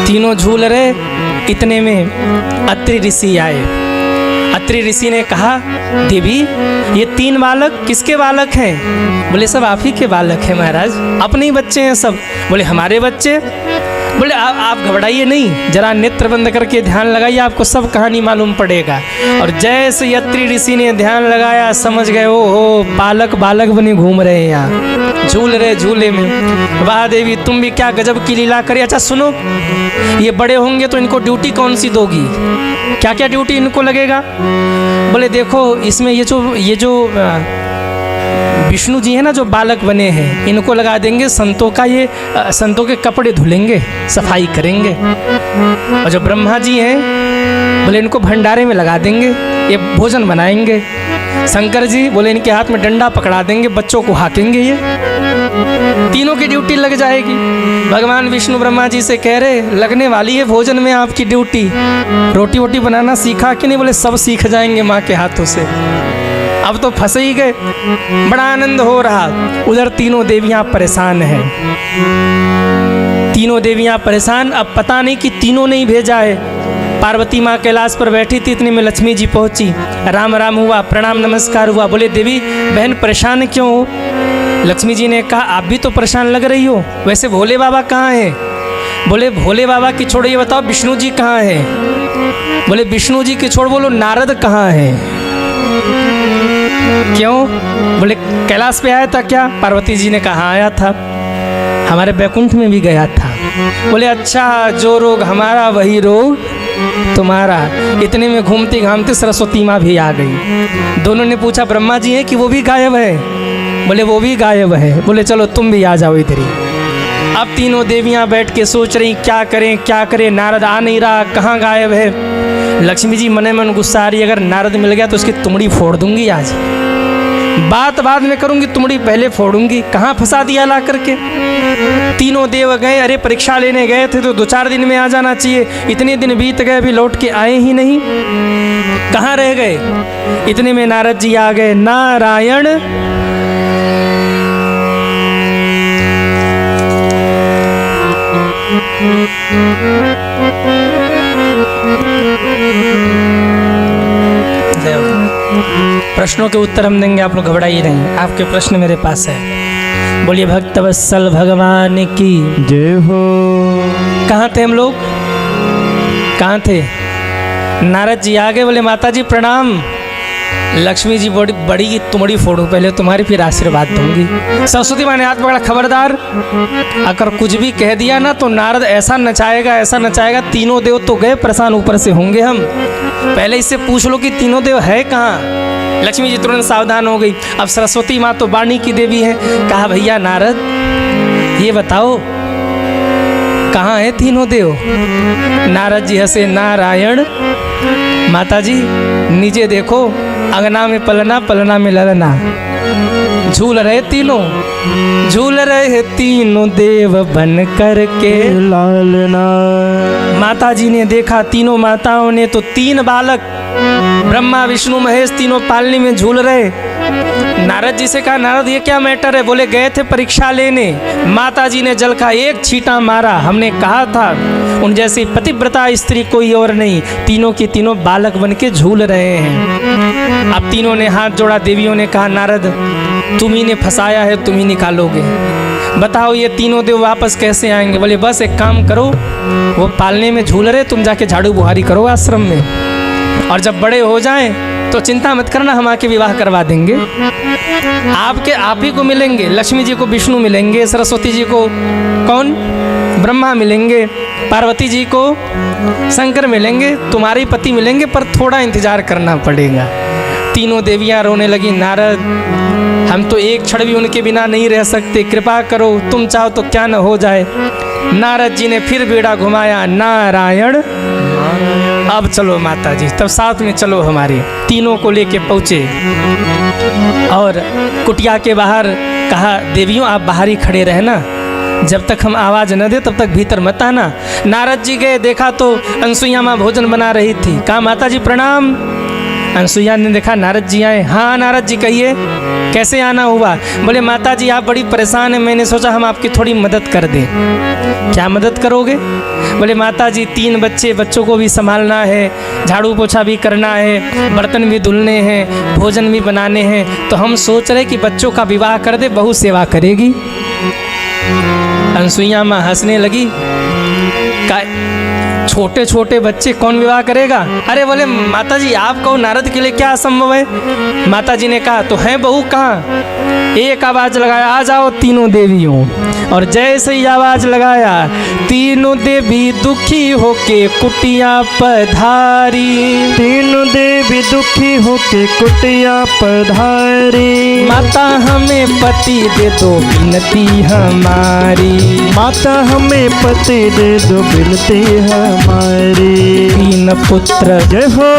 तीनों झूल रहे। इतने में अत्रि ऋषि आए। अत्रि ऋषि ने कहा देवी ये तीन बालक किसके बालक हैं? बोले सब आप ही के बालक हैं महाराज, अपने ही बच्चे हैं सब। बोले हमारे बच्चे? बोले आप घबराइए नहीं, जरा नेत्र बंद करके ध्यान लगाइए, आपको सब कहानी मालूम पड़ेगा। और जैसे अत्रि ऋषि ने ध्यान लगाया समझ गए ओ हो बालक बालक बने घूम रहे हैं यहाँ, झूल रहे झूले में। वाह देवी तुम भी क्या गजब की लीला करी। अच्छा सुनो, ये बड़े होंगे तो इनको ड्यूटी कौन सी दोगी? क्या क्या ड्यूटी इनको लगेगा? बोले देखो इसमें ये जो विष्णु जी हैं ना जो बालक बने हैं, इनको लगा देंगे संतों का, ये संतों के कपड़े धुलेंगे, सफाई करेंगे। और जो ब्रह्मा जी हैं बोले इनको भंडारे में लगा देंगे, ये भोजन बनाएंगे। शंकर जी बोले इनके हाथ में डंडा पकड़ा देंगे, बच्चों को हाकेंगे। ये तीनों की ड्यूटी लग जाएगी। भगवान विष्णु ब्रह्मा जी से कह रहे लगने वाली है भोजन में आपकी ड्यूटी। रोटी वोटी बनाना सीखा कि नहीं? बोले सब सीख जाएंगे माँ के हाथों से। अब तो फंस ही गए, बड़ा आनंद हो रहा। उधर तीनों देवियां परेशान हैं, तीनों देवियां परेशान। अब पता नहीं कि तीनों ने ही भेजा है। पार्वती माँ कैलाश पर बैठी थी, इतने में लक्ष्मी जी पहुंची। राम राम हुआ, प्रणाम नमस्कार हुआ। बोले देवी बहन परेशान क्यों हो? लक्ष्मी जी ने कहा आप भी तो परेशान लग रही हो, वैसे भोले बाबा कहाँ हैं? बोले भोले बाबा की छोड़ो, ये बताओ विष्णु जी कहाँ हैं? बोले विष्णु जी की छोड़ बोलो नारद कहाँ हैं? क्यों? बोले कैलाश पे आया था क्या? पार्वती जी ने कहा आया था, हमारे बैकुंठ में भी गया था। बोले अच्छा, जो रोग हमारा वही रोग तुम्हारा। इतने में घूमती घामती सरस्वती माँ भी आ गई। दोनों ने पूछा ब्रह्मा जी हैं कि वो भी गायब है? बोले वो भी गायब है। बोले चलो तुम भी आ जाओ इधर ही। अब तीनों देवियां बैठ के सोच रही क्या करें क्या करें, नारद आ नहीं रहा, कहाँ गायब है। लक्ष्मी जी मने मन गुस्सा आ रही, अगर नारद मिल गया तो उसकी तुमड़ी फोड़ दूंगी, आज बात बाद में करूंगी, तुमड़ी पहले फोड़ूंगी। कहाँ फंसा दिया ला करके। तीनों देव गए, अरे परीक्षा लेने गए थे तो 2-4 दिन में आ जाना चाहिए, इतने दिन बीत गए अभी लौट के आए ही नहीं, कहाँ रह गए। इतने में नारद जी आ गए। नारायण प्रश्नों के उत्तर हम देंगे, आप लोग घबराइए नहीं, आपके प्रश्न मेरे पास है। बोलिए भक्तवत्सल भगवान की जय हो। कहाँ थे हम लोग? कहाँ थे? नारद जी आगे बोले माता जी प्रणाम। लक्ष्मी जी बड़ी बड़ी की तुमड़ी फोड़ू पहले तुम्हारी, फिर आशीर्वाद दूंगी। सरस्वती माँ ने हाथ पकड़ा, खबरदार अगर कुछ भी कह दिया ना तो नारद ऐसा नचाएगा ऐसा नचाएगा, तीनों देव तो गए परेशान, ऊपर से होंगे हम। पहले इससे पूछ लो कि तीनों देव है कहाँ। लक्ष्मी जी तुरंत सावधान हो गई। अब सरस्वती माँ तो वाणी की देवी है। कहा भैया नारद ये बताओ कहाँ है तीनों देव? नारद जी हंसे, नारायण माता जी नीचे देखो, अंगना में पलना पलना में ललना, झूल रहे तीनों, झूल रहे तीनों देव बन कर के लालना। माता जी ने देखा, तीनों माताओं ने तो 3 बालक ब्रह्मा विष्णु महेश तीनों पालने में झूल रहे। नारद जी से कहा नारद ये क्या मैटर है? बोले गए थे परीक्षा लेने, माता जी ने जल का एक छींटा मारा, हमने कहा था उन जैसी पतिव्रता स्त्री कोई और नहीं। तीनों की तीनों बालक बन के झूल रहे हैं। अब तीनों ने हाथ जोड़ा, देवियों ने कहा नारद तुम ही ने फंसाया है, तुम ही निकालोगे, बताओ ये तीनों देव वापस कैसे आएंगे? बोले बस एक काम करो, वो पालने में झूल रहे, तुम जाके झाड़ू बुहारी करो आश्रम में, और जब बड़े हो जाएं तो चिंता मत करना, हम आके विवाह करवा देंगे। आपके आप ही को मिलेंगे, लक्ष्मी जी को विष्णु मिलेंगे, सरस्वती जी को कौन ब्रह्मा मिलेंगे, पार्वती जी को शंकर मिलेंगे, तुम्हारे पति मिलेंगे, पर थोड़ा इंतजार करना पड़ेगा। तीनों देवियां रोने लगी, नारद हम तो एक क्षण भी उनके बिना नहीं रह सकते, कृपा करो, तुम चाहो तो क्या न हो जाए। नारद जी ने फिर बेड़ा घुमाया, नारायण अब चलो माता जी, तब साथ में चलो हमारे। तीनों को लेके पहुँचे और कुटिया के बाहर कहा देवियों आप बाहर ही खड़े रहना, जब तक हम आवाज़ न दे तब तक भीतर मत आना। नारद जी गए, देखा तो अनसुईया माँ भोजन बना रही थी। कहा माता जी प्रणाम। अनसुईया ने देखा नारद जी आए। हाँ नारद जी कहिए कैसे आना हुआ? बोले माता जी आप बड़ी परेशान हैं, मैंने सोचा हम आपकी थोड़ी मदद कर दें। क्या मदद करोगे? बोले माता जी 3 बच्चे, बच्चों को भी संभालना है, झाड़ू पोछा भी करना है, बर्तन भी धुलने हैं, भोजन भी बनाने हैं, तो हम सोच रहे कि बच्चों का विवाह कर दे, बहू सेवा करेगी। अनसुईया माँ हंसने लगी, छोटे छोटे बच्चे कौन विवाह करेगा? अरे बोले माता जी आप कहो नारद के लिए क्या असंभव है? माता जी ने कहा तो है बहू कहाँ? एक आवाज लगाया, आ जाओ तीनों देवियों। और जैसे ही आवाज लगाया, तीनों देवी दुखी होके कुटिया पधारी, तीनों देवी दुखी होके कुटिया पधारी। माता हमें पति दे दो विनती हमारी, माता हमें पति दे दो विनती हमारी। 3 पुत्र जय हो,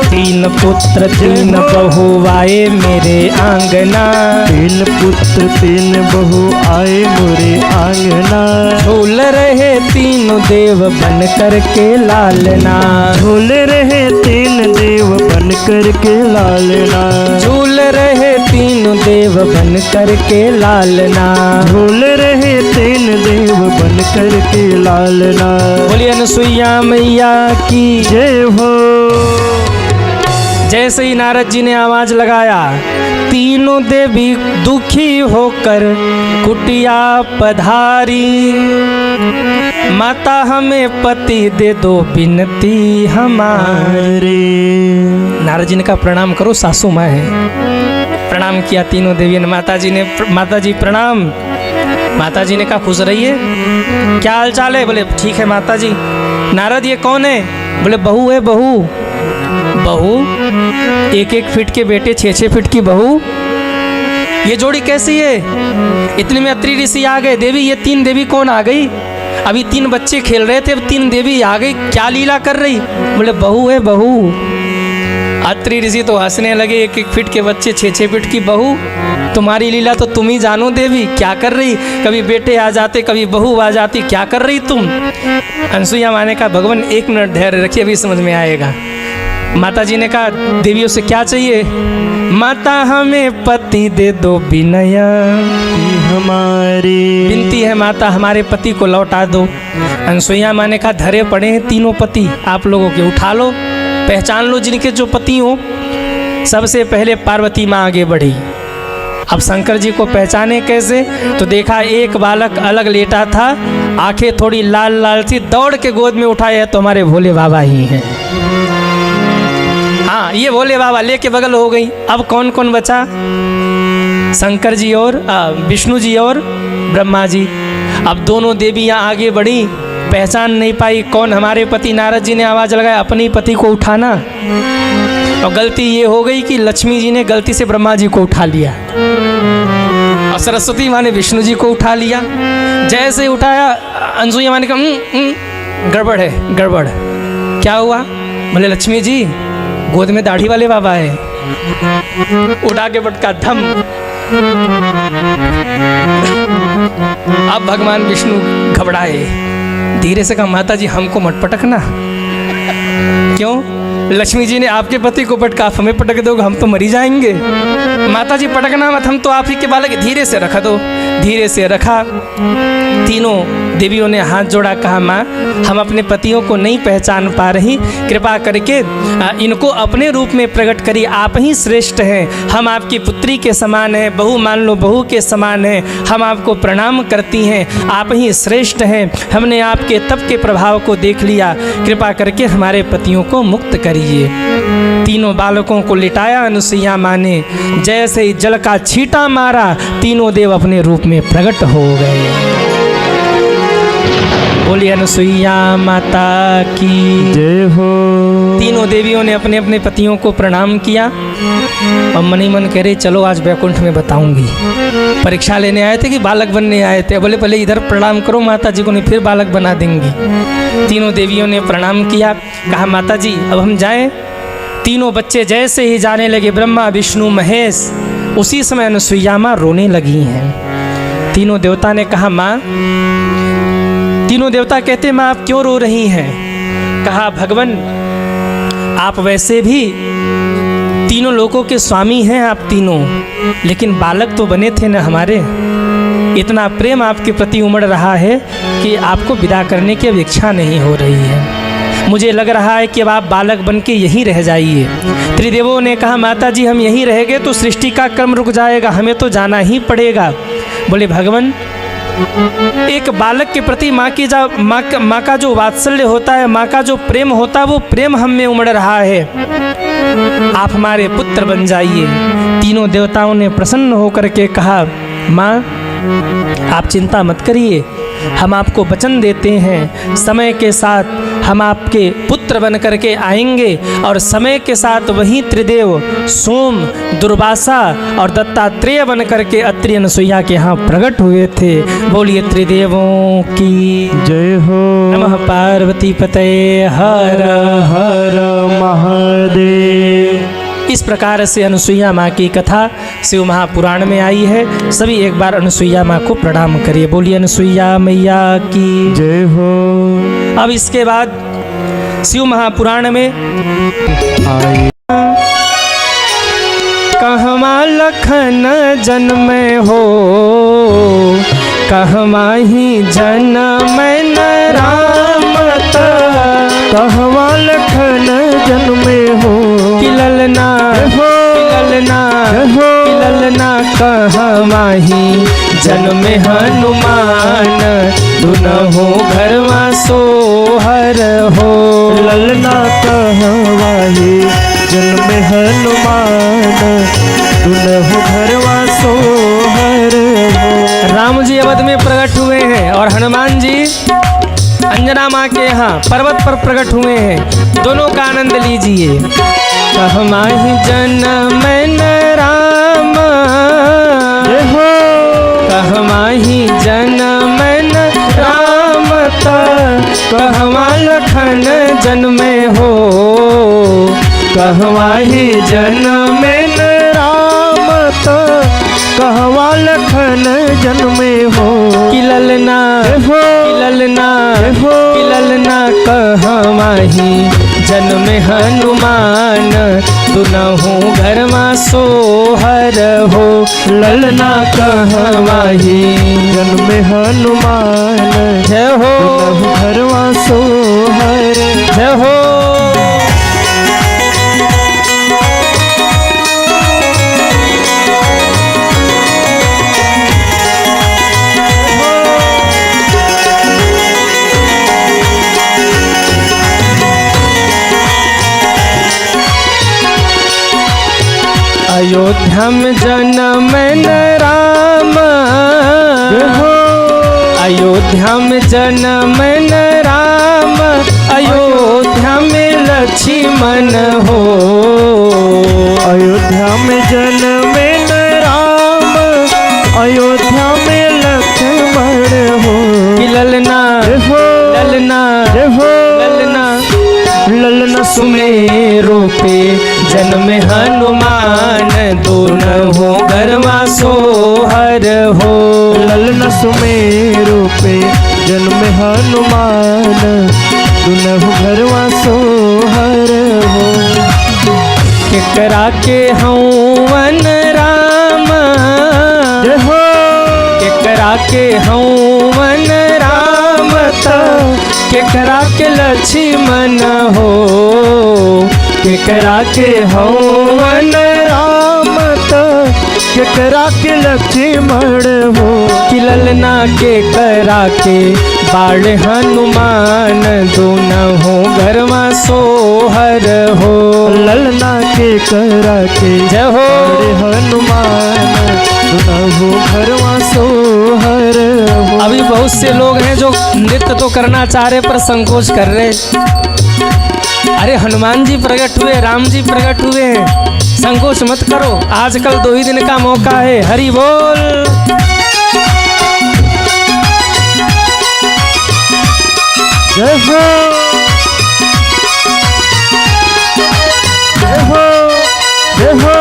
3 पुत्र 3 बहू आए मेरे आंगना, 3 पुत्र 3 बहू आए मोरे आंगना। झूल रहे तीनों देव बन कर के लालना, झूल रहे 3 देव बन बन कर के लालना। झूल रहे तीनों देव बन कर के लालना। झूल रहे तीन देव बन कर के लालना। बोलिए अनुसुईया मैया की जय हो। जैसे ही नारद जी ने आवाज लगाया, तीनों देवी दुखी होकर कुटिया पधारी। माता हमें पति दे दो बिनती हमारे। नारद जी ने कहा प्रणाम करो, सासू माँ है। प्रणाम किया तीनों देवियों ने। माता जी प्रणाम। माता जी ने कहा खुश रहिए, क्या हाल चाल है? बोले ठीक है माता जी। नारद ये कौन है? बोले बहू है, बहू। बहू? 1-1 फीट के बेटे, 6-6 फीट की बहू? ये जोड़ी कैसी है? इतने में अत्रि ऋषि आ गए। देवी ये 3 देवी कौन आ गई? अभी 3 बच्चे खेल रहे थे, अब 3 देवी आ गई, क्या लीला कर रही? बोले बहू है, बहू। अत्रि ऋषि तो हंसने लगे। 1-1 फीट के बच्चे, 6-6 फीट की बहू, तुम्हारी लीला तो तुम ही जानो देवी, क्या कर रही? कभी बेटे आ जाते, कभी बहू आ जाती, क्या कर रही तुम? अनसुईया माँ ने कहा भगवान 1 मिनट धैर्य रखिए, अभी समझ में आएगा। माता जी ने कहा देवियों से क्या चाहिए? माता हमें पति दे दो विनय हमारी। विनती है माता, हमारे पति को लौटा दो। अनसुईया माँ ने कहा धरे पड़े हैं तीनों पति आप लोगों के, उठा लो, पहचान लो जिनके जो पति हो। सबसे पहले पार्वती माँ आगे बढ़ी। अब शंकर जी को पहचाने कैसे? तो देखा एक बालक अलग लेटा था, आंखें थोड़ी लाल लाल थी, दौड़ के गोद में उठाया तो हमारे भोले बाबा ही हैं। हाँ ये भोले बाबा लेके बगल हो गई। अब कौन कौन बचा? शंकर जी और विष्णु जी और ब्रह्मा जी। अब दोनों देवियाँ आगे बढ़ी, पहचान नहीं पाई कौन हमारे पति। नारद जी ने आवाज लगाया अपने पति को उठाना, और गलती ये हो गई कि लक्ष्मी जी ने गलती से ब्रह्मा जी को उठा लिया और सरस्वती माँ ने विष्णु जी को उठा लिया। जैसे उठाया अनसुईया माँ ने कहा गड़बड़ है, गड़बड़। क्या हुआ? बोले लक्ष्मी जी गोद में दाढ़ी वाले बाबा है। उठा के पटका धम। अब भगवान विष्णु घबराए, धीरे से कहा माता जी हमको मत पटकना। क्यों? लक्ष्मी जी ने आपके पति को पटका, आप हमें पटक दोगे, हम तो मरी जाएंगे। माता जी पटकना मत, हम तो आप ही के बालक, धीरे से रखा दो। धीरे से रखा। तीनों देवियों ने हाथ जोड़ा, कहा माँ हम अपने पतियों को नहीं पहचान पा रही, कृपा करके इनको अपने रूप में प्रकट करिए, आप ही श्रेष्ठ हैं, हम आपकी पुत्री के समान हैं, बहू मान लो बहू के समान हैं, हम आपको प्रणाम करती हैं, आप ही श्रेष्ठ हैं, हमने आपके तप के प्रभाव को देख लिया, कृपा करके हमारे पतियों को मुक्त करिए। तीनों बालकों को लिटाया अनुसुईया माँ ने, जैसे ही जल का छींटा मारा तीनों देव अपने रूप में प्रकट हो गए। बोलिए अनुसुईया माता की जय हो। तीनों देवियों ने अपने अपने पतियों को प्रणाम किया और मन ही मन कह रहे चलो आज वैकुंठ में बताऊंगी। परीक्षा लेने आए थे कि बालक बनने आए थे? बोले पहले इधर प्रणाम करो माता जी को, नहीं फिर बालक बना देंगी। तीनों देवियों ने प्रणाम किया, कहा माता जी अब हम जाएं। तीनों बच्चे जैसे ही जाने लगे, ब्रह्मा विष्णु महेश, उसी समय अनुसुईया माँ रोने लगी हैं। तीनों देवता ने कहा माँ, तीनों देवता कहते माँ आप क्यों रो रही हैं? कहा भगवान आप वैसे भी तीनों लोगों के स्वामी हैं आप तीनों, लेकिन बालक तो बने थे ना हमारे। इतना प्रेम आपके प्रति उमड़ रहा है कि आपको विदा करने की अब इच्छा नहीं हो रही है। मुझे लग रहा है कि अब आप बालक बन के यहीं रह जाइए। त्रिदेवों ने कहा माता जी हम यहीं रहेंगे तो सृष्टि का क्रम रुक जाएगा, हमें तो जाना ही पड़ेगा। बोले भगवान एक बालक के प्रति माँ का जो वात्सल्य होता है, माँ का जो प्रेम होता है, वो प्रेम हम में उमड़ रहा है, आप हमारे पुत्र बन जाइए। तीनों देवताओं ने प्रसन्न होकर के कहा माँ आप चिंता मत करिए, हम आपको वचन देते हैं समय के साथ हम आपके पुत्र बन करके आएंगे, और समय के साथ वही त्रिदेव सोम, दुर्वासा और दत्तात्रेय बन करके अत्रि अनुसुईया के यहाँ प्रकट हुए थे। बोलिए त्रिदेवों की जय हो। नमः पार्वती पतये हर हर महादेव। इस प्रकार से अनुसुईया माँ की कथा शिव महापुराण में आई है। सभी एक बार अनुसुईया माँ को प्रणाम करिए। बोलिए अनुसुईया मैया की जय हो। अब इसके बाद शिव महापुराण में आए कहमा लखन जन्मे हो, कहमा ही जन्म न राम कहवा लखन जन्मे हो, कि ललना हो ललना हो ललना कहमा ही जन्म हनुमान, दुनहु घरवा सोहर हो। ललना कहवा ही जन्मे हनुमान, दुनहु घरवा सोहर हो। राम जी अवध में प्रकट हुए हैं और हनुमान जी अंजना माँ के यहाँ पर्वत पर प्रकट हुए हैं। दोनों का आनंद लीजिए। कहमा ही जन्म न राम, हो कहमा ही जन्म न राम, कहमा लखन जन्मे हो, कहवा ही जन्मे न राम, कहवा लखन जन्मे हो। कि ललना हो कि ललना हो कि ललना कहमा ही जन्म हनुमान, दुनहु घरवा सोहर हो। ललना कहवा ही जन्मे हनुमान, जय हो दुनहु घरवा सोहर। जय हो। अयोध्या में जन्म न राम, हो अयोध्या में जन्म न राम, अयोध्या में लक्ष्मण हो। अयोध्या में जन्मे न राम, अयोध्या में लक्ष्मण हो। कि ललना हो ललना हो ललना ललना सुमेरु पे जन्म हनुमान, दोनों घरवा सोहर हो। ललना सुमेरु पे जन्मे हनुमान, दुनहु घरवा सोहर हो। केकरा के हवन राम, हो केकरा के हवन राम, केकरा के लक्ष्मण हो। केकरा के हवन राम, केकरा के लक्ष्मण हो। कि ललना के करा के बाढ़ हनुमान, दोनों घरवा सोहर हो। ललना के करा के जय हो बड़े हनुमान, दुनहु घरवा सोहर हो। अभी बहुत से लोग हैं जो नृत्य तो करना चाह रहे पर संकोच कर रहे। अरे हनुमान जी प्रकट हुए, राम जी प्रकट हुए हैं, संकोच मत करो। आजकल 2 ही दिन का मौका है। हरि बोल। जय हो जय हो जय हो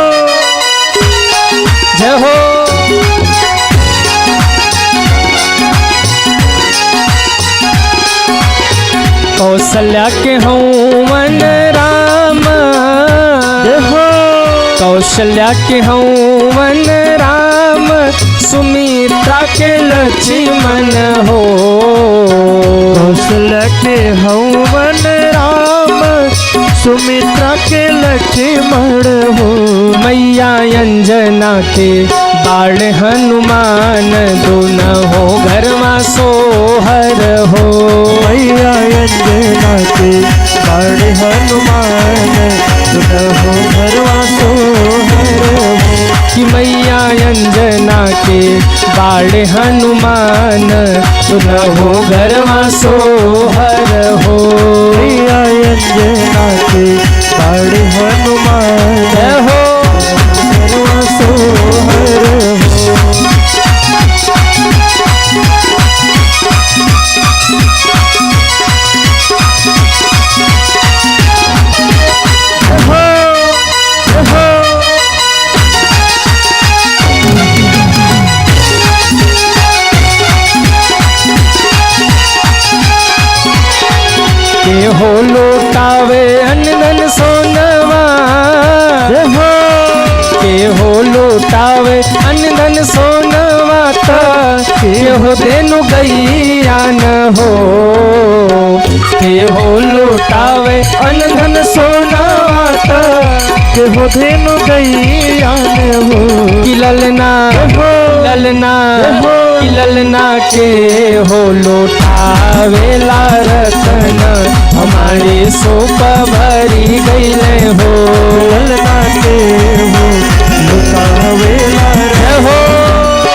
जय हो। कौशल्या के हवन राम, जय हो कौशल्या के हवन राम, सुमित्रा के लक्ष्मण हो। कौशल्या के हवन राम, सुमित्रा के लक्ष्मण हो। मैया अंजना के बाढ़ हनुमान, दोनों घरवा सोहर हो। मैया अंजना के बाढ़ हनुमान, दुनहु घरवा सोहर हो। कि मैया अंजना के बाढ़ हनुमान, दोनों घरवा सोहर हो। मैया अंजना के बाढ़ हनुमान, जय हो घरवा सोहर हो। के हो लोटावे अनधन सोनवा, हो के हो धेनु गैया न हो, के हो लुटावे अन्न धन सोना के हो धेनु गैया न हो, कि ललना ललना कि ललना के हो लुटावेला रतन, हमारी सोप भरी गईले हो। ललना के हो लुटावेला हो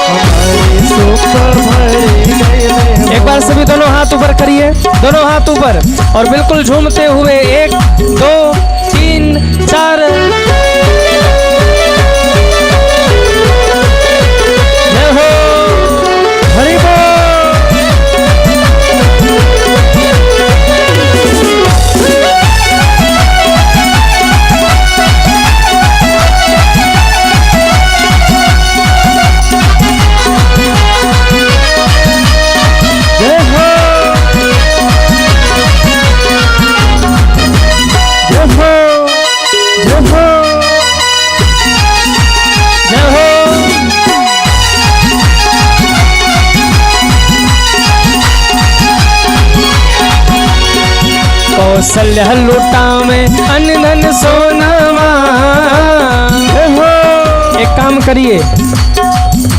हमारी सोप भरी गईले हो। एक बार सभी दोनों हाथ ऊपर करिए, दोनों हाथ ऊपर, और बिल्कुल झूमते हुए 1 2 3 4। जय हो, हरि बोल। कौशल्य लुटावे अन्न धन सोनावा। एक काम करिए,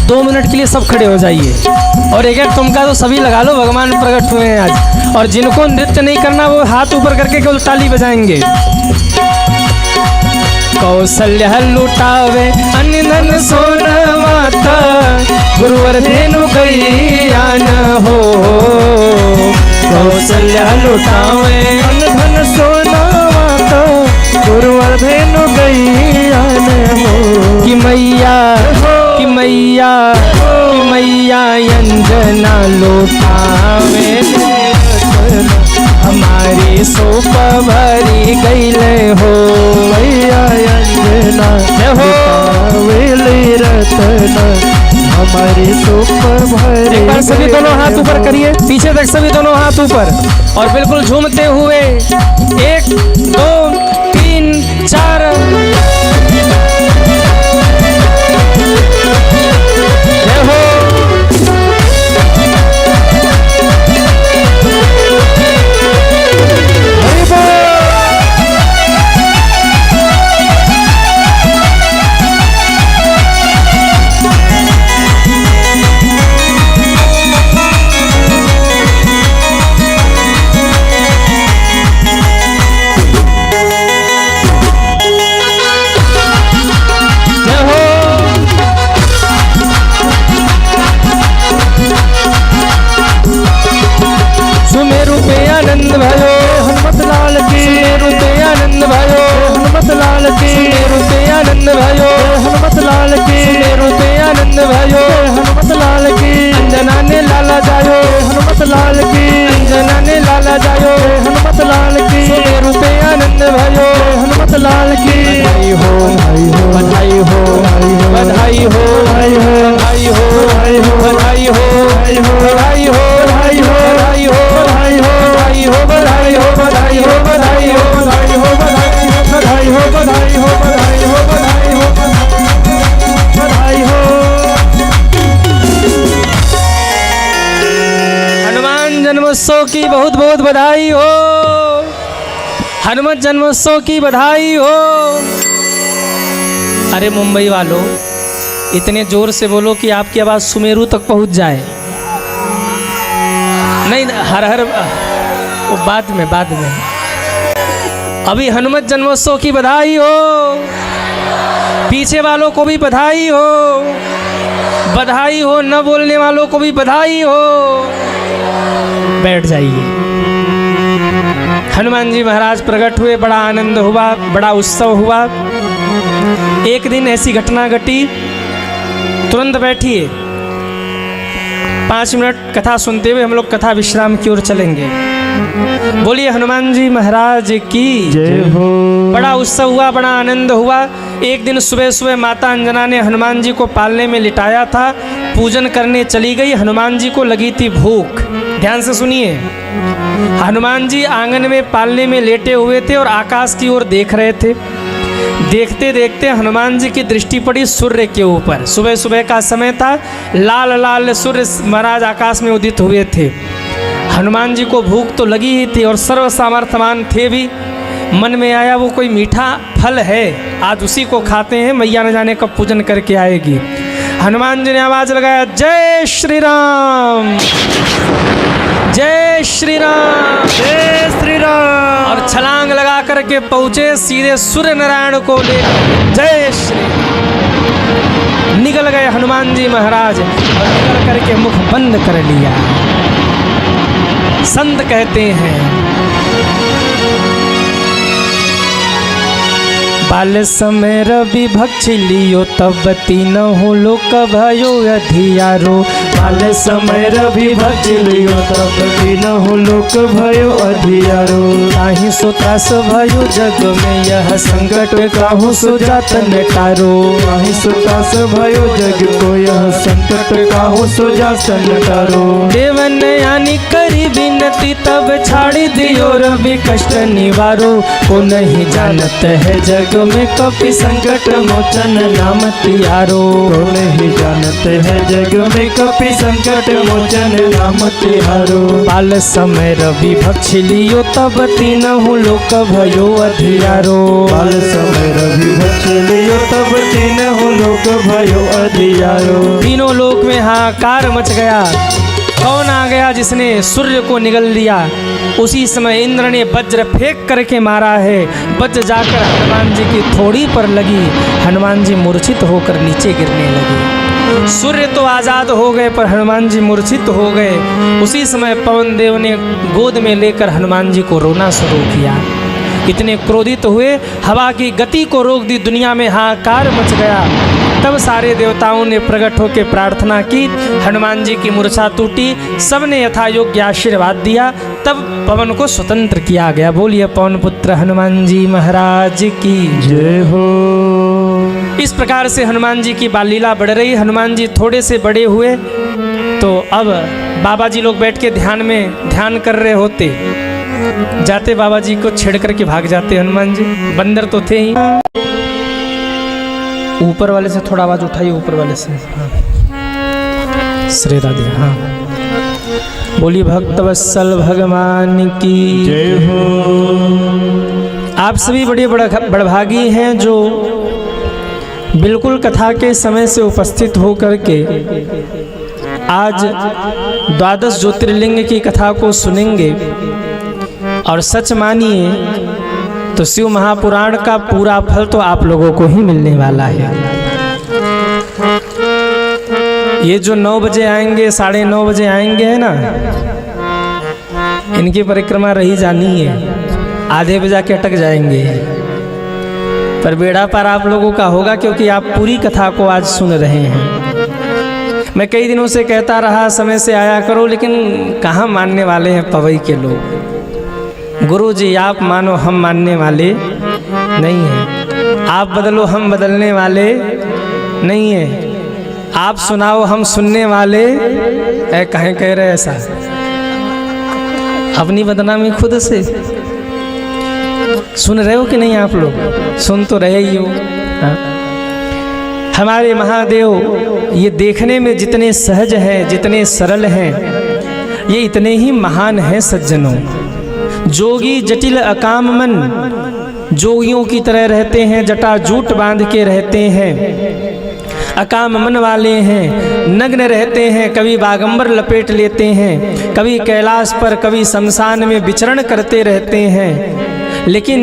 2 मिनट के लिए सब खड़े हो जाइए, और एक एक तुमका तो सभी लगा लो, भगवान प्रकट हुए हैं आज। और जिनको नृत्य नहीं करना वो हाथ ऊपर करके केवल ताली बजाएंगे। कौशल्य लुटावे अन्न धन सोनावा, गुरुवर धेनु गैया न हो, कौशल्य लुटावे अन्न धन सोनावा, गुरुवर धेनु गैया न हो, कि मैया कि मैया कि मैया अंजना लुटावे हमारी सोप भरी गईले हो। मैया अंजना लुटावेली रतन, हमारी सोप भरी। एक बार सभी दोनों हाथ ऊपर करिए, पीछे तक सभी दोनों हाथ ऊपर, और बिल्कुल झूमते हुए 1 2 3 4। जय हो, हरि बोल। सुमेरु पे आनंद भयो, हनुमत लाल की। सुमेरु पे आनंद भयो, हनुमत लाल की। सुमेरु पे आनंद भयो, हनुमत लाल की। सुमेरु पे आनंद भयो, हनुमत लाल की। अंजना ने लाला जायो, हनुमत लाल की। अंजना ने लाला जायो, हनुमत लाल की। सुमेरु पे आनंद भयो, हनुमत लाल की। बधाई हो बधाई हो बधाई हो बधाई हो बधाई हो बधाई हो बधाई हो बधाई हो बधाई हो बधाई हो बधाई हो बधाई हो बधाई हो बधाई हो बधाई हो बधाई हो बधाई हो बधाई हो बधाई हो। हनुमान जन्मोत्सव की बहुत बहुत बधाई हो। हनुमत जन्मोत्सव की बधाई हो। अरे मुंबई वालों, इतने जोर से बोलो कि आपकी आवाज़ सुमेरु तक पहुंच जाए। नहीं, हर हर वो बाद में अभी हनुमत जन्मोत्सव की बधाई हो। पीछे वालों को भी बधाई हो, बधाई हो। न बोलने वालों को भी बधाई हो। बैठ जाइए। हनुमान जी महाराज प्रकट हुए, बड़ा आनंद हुआ, बड़ा उत्सव हुआ। एक दिन ऐसी घटना घटी, तुरंत बैठिए, 5 मिनट कथा सुनते हुए हम लोग कथा विश्राम की ओर चलेंगे। बोलिए हनुमान जी महाराज की जय हो। बड़ा उत्सव हुआ, बड़ा आनंद हुआ। एक दिन सुबह सुबह माता अंजना ने हनुमान जी को पालने में लिटाया था, पूजन करने चली गई। हनुमान जी को लगी थी भूख। ध्यान से सुनिए, हनुमान जी आंगन में पालने में लेटे हुए थे और आकाश की ओर देख रहे थे। देखते देखते हनुमान जी की दृष्टि पड़ी सूर्य के ऊपर। सुबह सुबह का समय था, लाल लाल सूर्य महाराज आकाश में उदित हुए थे। हनुमान जी को भूख तो लगी ही थी और सर्व सामर्थ्यवान थे भी। मन में आया वो कोई मीठा फल है, आज उसी को खाते हैं, मैया न जाने कब पूजन करके आएगी। हनुमान जी ने आवाज लगाया, जय श्री राम, जय श्री राम, जय श्री राम। और छलांग लगा करके पहुंचे सीधे सूर्य नारायण को ले। जय श्री राम। निकल गए हनुमान जी महाराज और निकल करके मुख बंद कर लिया। संत कहते हैं, बाल समय रवि भक्षी लियो तब तीनहु लोक भयो अधियारो। बाल समय रवि भक्षी लियो तब तीनहु लोक भयो अधियारो। ताहि सो त्रास भयो जग में यह संकट काहू सो जात नटारो। ताहि सो त्रास भयो जग को यह संकट काहू सो जात नटारो। देवन यानी करी विनती तब छाड़ी दियो रवि कष्ट निवारो। को नहीं जानत है जग में कपि संकट मोचन नाम तिहारो। को नहीं जानत है जग में कपि संकट मोचन नाम तिहारो। बाल समय रवि भक्षी लियो तब तीनहु लोक भयो अधियारो। बाल समय रवि भक्षी लियो तब तीनहु लोक भयो अधियारो। तीनों लोक में हाहाकार मच गया। कौन आ गया जिसने सूर्य को निगल लिया? उसी समय इंद्र ने वज्र फेंक करके मारा है। वज्र जाकर हनुमान जी की थोड़ी पर लगी। हनुमान जी मूर्छित होकर नीचे गिरने लगे। सूर्य तो आज़ाद हो गए पर हनुमान जी मूर्छित हो गए। उसी समय पवन देव ने गोद में लेकर हनुमान जी को रोना शुरू किया। इतने क्रोधित हुए, हवा की गति को रोक दी। दुनिया में हाहाकार मच गया। तब सारे देवताओं ने प्रकट होकर प्रार्थना की। हनुमान जी की मूर्छा टूटी। सबने यथा योग्य आशीर्वाद दिया। तब पवन को स्वतंत्र किया गया। बोलिए पवन पुत्र हनुमान जी महाराज की जय हो। इस प्रकार से हनुमान जी की बाल लीला बढ़ रही। हनुमान जी थोड़े से बड़े हुए तो अब बाबा जी लोग बैठ के ध्यान कर रहे होते। जाते बाबा जी को छेड़ करके भाग जाते हनुमान जी। बंदर तो थे ही। ऊपर वाले से थोड़ा आवाज उठाइए, ऊपर वाले से। हाँ श्री राधे। हाँ बोली भक्तवत्सल भगवान की जय हो। आप सभी बड़े बड़भागी हैं जो बिल्कुल कथा के समय से उपस्थित होकर के आज 12 ज्योतिर्लिंग की कथा को सुनेंगे। और सच मानिए तो शिव महापुराण का पूरा फल तो आप लोगों को ही मिलने वाला है। ये जो 9 बजे आएंगे, 9:30 बजे आएंगे है ना, इनकी परिक्रमा रही जानी है। आधे बजे के अटक जाएंगे। पर बेड़ा पार आप लोगों का होगा क्योंकि आप पूरी कथा को आज सुन रहे हैं। मैं कई दिनों से कहता रहा समय से आया करो, लेकिन कहाँ मानने वाले हैं पवई के लोग। गुरु जी आप मानो हम मानने वाले नहीं हैं। आप बदलो हम बदलने वाले नहीं हैं। आप सुनाओ हम सुनने वाले कहें कह रहे ऐसा। अपनी बदनामी खुद से सुन रहे हो कि नहीं? आप लोग सुन तो रहे ही हो। हाँ? हमारे महादेव ये देखने में जितने सहज हैं, जितने सरल हैं, ये इतने ही महान हैं सज्जनों। जोगी जटिल अकाम मन, जोगियों की तरह रहते हैं, जटा जूट बांध के रहते हैं। अकाम मन वाले हैं, नग्न रहते हैं, कभी बागंबर लपेट लेते हैं, कभी कैलाश पर कभी शमशान में विचरण करते रहते हैं। लेकिन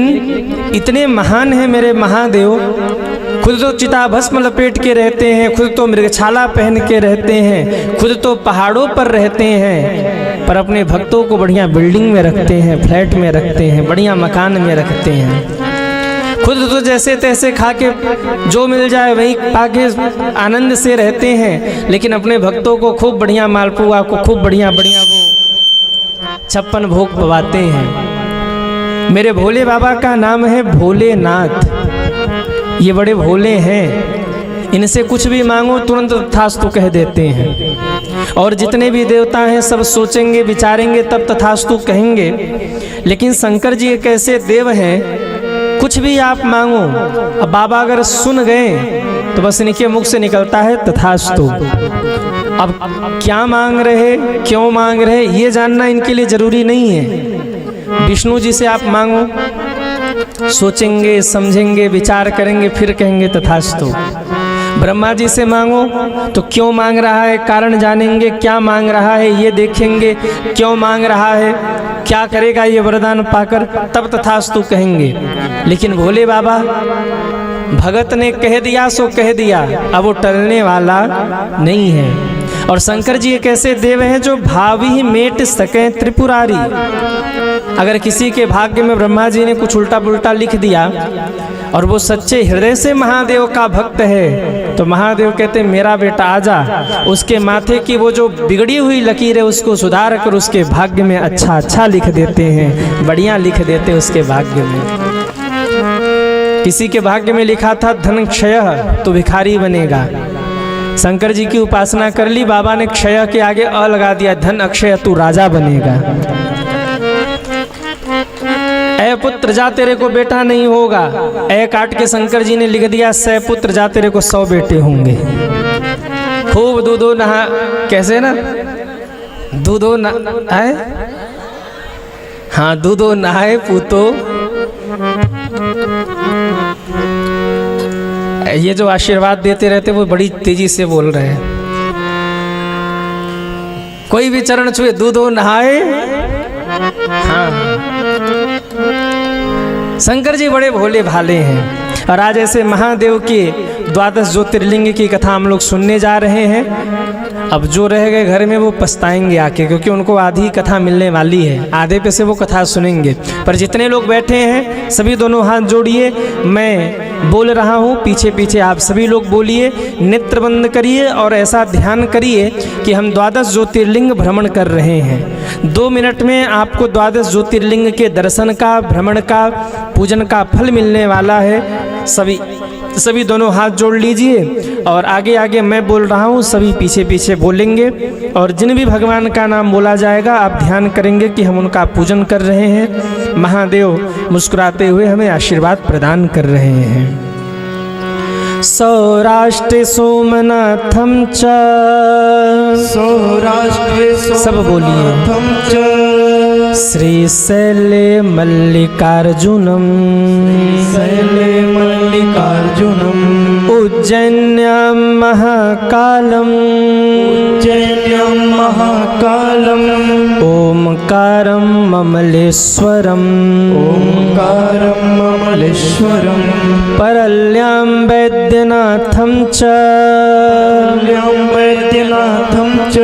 इतने महान हैं मेरे महादेव, खुद तो चिता भस्म लपेट के रहते हैं, खुद तो मृगछाला पहन के रहते हैं, खुद तो पहाड़ों पर रहते हैं, पर अपने भक्तों को बढ़िया बिल्डिंग में रखते हैं, फ्लैट में रखते हैं, बढ़िया मकान में रखते हैं। खुद तो जैसे तैसे खा के जो मिल जाए वही खा के आनंद से रहते हैं, लेकिन अपने भक्तों को खूब बढ़िया मालपुआ को खूब बढ़िया बढ़िया वो 56 भोग पवाते हैं। मेरे भोले बाबा का नाम है भोलेनाथ। ये बड़े भोले हैं, इनसे कुछ भी मांगो तुरंत तथास्तु कह देते हैं। और जितने भी देवता हैं सब सोचेंगे विचारेंगे तब तथास्तु कहेंगे। लेकिन शंकर जी एक ऐसे देव हैं, कुछ भी आप मांगो, अब बाबा अगर सुन गए तो बस इनके मुख से निकलता है तथास्तु। अब क्या मांग रहे, क्यों मांग रहे, ये जानना इनके लिए जरूरी नहीं है। विष्णु जी से आप मांगो, सोचेंगे, समझेंगे, विचार करेंगे, फिर कहेंगे तथास्तु। ब्रह्मा जी से मांगो तो क्यों मांग रहा है, कारण जानेंगे, क्या मांग रहा है ये देखेंगे, क्यों मांग रहा है, क्या करेगा ये वरदान पाकर, तब तथास्तु कहेंगे। लेकिन भोले बाबा भगत ने कह दिया सो कह दिया, अब वो टलने वाला नहीं है। और शंकर जी एक ऐसे देव हैं जो भाव ही मेट सके त्रिपुरारी। अगर किसी के भाग्य में ब्रह्मा जी ने कुछ उल्टा पुल्टा लिख दिया और वो सच्चे हृदय से महादेव का भक्त है तो महादेव कहते मेरा बेटा आजा, उसके माथे की वो जो बिगड़ी हुई लकीर है उसको सुधार कर उसके भाग्य में अच्छा लिख देते हैं, बढ़िया लिख देते हैं उसके भाग्य में। किसी के भाग्य में लिखा था धन क्षय तो भिखारी बनेगा, शंकर जी की उपासना कर ली, बाबा ने क्षय के आगे अ लगा दिया, धन अक्षय तू राजा बनेगा। ऐ पुत्र जा तेरे को बेटा नहीं होगा, ऐ काट के शंकर जी ने लिख दिया सै पुत्र जा तेरे को 100 बेटे होंगे। खूब दूधो नहा, कैसे ना दूधो ना है, हाँ दूधो नहाए पूतो। ये जो आशीर्वाद देते रहते वो बड़ी तेजी से बोल रहे हैं। कोई भी चरण छुए दूधो नहाए, हाँ शंकर जी बड़े भोले भाले हैं। और आज ऐसे महादेव के 12 ज्योतिर्लिंग की कथा हम लोग सुनने जा रहे हैं। अब जो रह गए घर में वो पछताएंगे आके, क्योंकि उनको आधी कथा मिलने वाली है, आधे पे से वो कथा सुनेंगे। पर जितने लोग बैठे हैं सभी दोनों हाथ जोड़िए, मैं बोल रहा हूँ पीछे पीछे आप सभी लोग बोलिए, नेत्र बंद करिए और ऐसा ध्यान करिए कि हम 12 ज्योतिर्लिंग भ्रमण कर रहे हैं। 2 मिनट में आपको 12 ज्योतिर्लिंग के दर्शन का, भ्रमण का, पूजन का फल मिलने वाला है। सभी दोनों हाथ जोड़ लीजिए और आगे आगे मैं बोल रहा हूँ, सभी पीछे पीछे बोलेंगे। और जिन भी भगवान का नाम बोला जाएगा आप ध्यान करेंगे कि हम उनका पूजन कर रहे हैं। महादेव मुस्कुराते हुए हमें आशीर्वाद प्रदान कर रहे हैं। सौराष्ट्र सोमनाथम च, सौराष्ट्रे सब बोलिए, सोमनाथम च, श्रीशैले मल्लिकार्जुनम, शैले मल्लिकार्जुनम, उज्जैन्यां महाकालम, उज्जैन्यां महाकालम, ओमकारं ममलेश्वरम, ओंकारं ममलेश्वरम, परल्यां वैद्यनाथं च, परल्यां वैद्यनाथं च,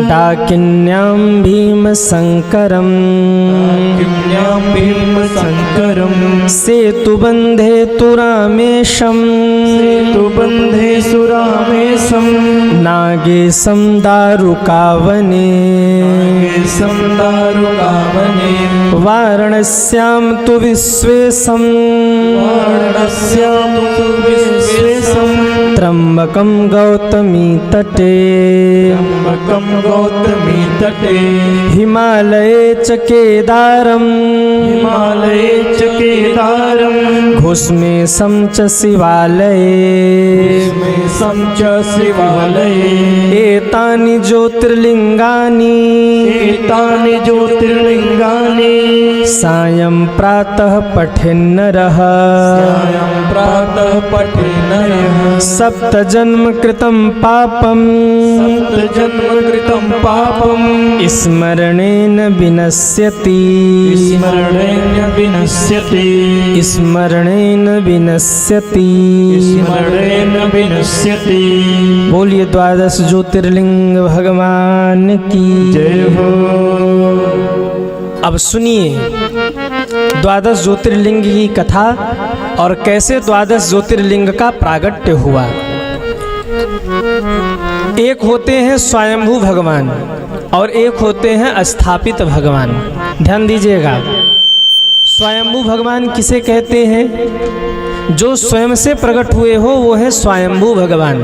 डाकिन्यां भीमशंकरम, डाकिन्यां भीमशंकरम, सेतुबन्धे तु रामेशं, सेतुबन्धे सुरामेशं, नागेशं दारुकावने, नागेशं दारुकावने, वाराणस्यां तु विश्वेशं, वाराणस्यां तु विश्वेशं, त्र्यम्बकं गौतमी तटे, त्र्यम्बकं गौतमी तटे, हिमालये च केदारं, हिमालये च केदारं, घुष्मेशं च शिवालये, घुष्मेशं च शिवालये, एतानि ज्योतिर्लिङ्गानि, एतानि ज्योतिर्लिङ्गानि, सायं प्रातः पठेन्नरः, सायं प्रातः पठेन्नरः, सप्त जन्म कृतं पापं, सप्तजन्म कृतं पापं, स्मरणेन विनश्यति, स्मरणेन विनश्यति, स्मरणेन विनश्यति। स्मरणेन विनश्यति। बोलिए 12 ज्योतिर्लिंग भगवान की जय हो। अब सुनिए 12 ज्योतिर्लिंग की कथा और कैसे 12 ज्योतिर्लिंग का प्रागट्य हुआ। एक होते हैं स्वयंभू भगवान और एक होते हैं स्थापित भगवान। ध्यान दीजिएगा, स्वयंभू भगवान किसे कहते हैं? जो स्वयं से प्रकट हुए हो वो है स्वयंभू भगवान,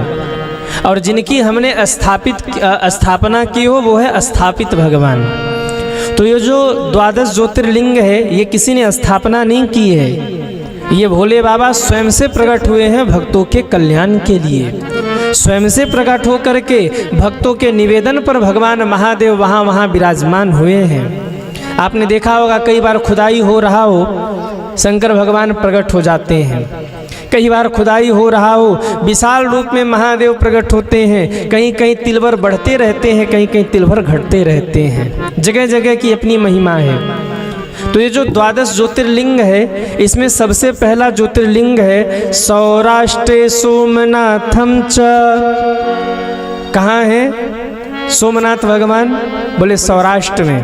और जिनकी हमने स्थापना की हो वो है स्थापित भगवान। तो ये जो 12 ज्योतिर्लिंग है ये किसी ने स्थापना नहीं की है, ये भोले बाबा स्वयं से प्रकट हुए हैं भक्तों के कल्याण के लिए। स्वयं से प्रकट होकर के भक्तों के निवेदन पर भगवान महादेव वहाँ विराजमान हुए हैं। आपने देखा होगा कई बार खुदाई हो रहा हो, शंकर भगवान प्रकट हो जाते हैं। कई बार खुदाई हो रहा हो, विशाल रूप में महादेव प्रकट होते हैं। कहीं कहीं तिलवर बढ़ते रहते हैं, कहीं कहीं तिलवर घटते रहते हैं। जगह जगह की अपनी महिमा है। तो ये जो 12 ज्योतिर्लिंग है, इसमें सबसे पहला ज्योतिर्लिंग है सौराष्ट्रे सोमनाथम च। कहाँ है सोमनाथ भगवान? बोले सौराष्ट्र में,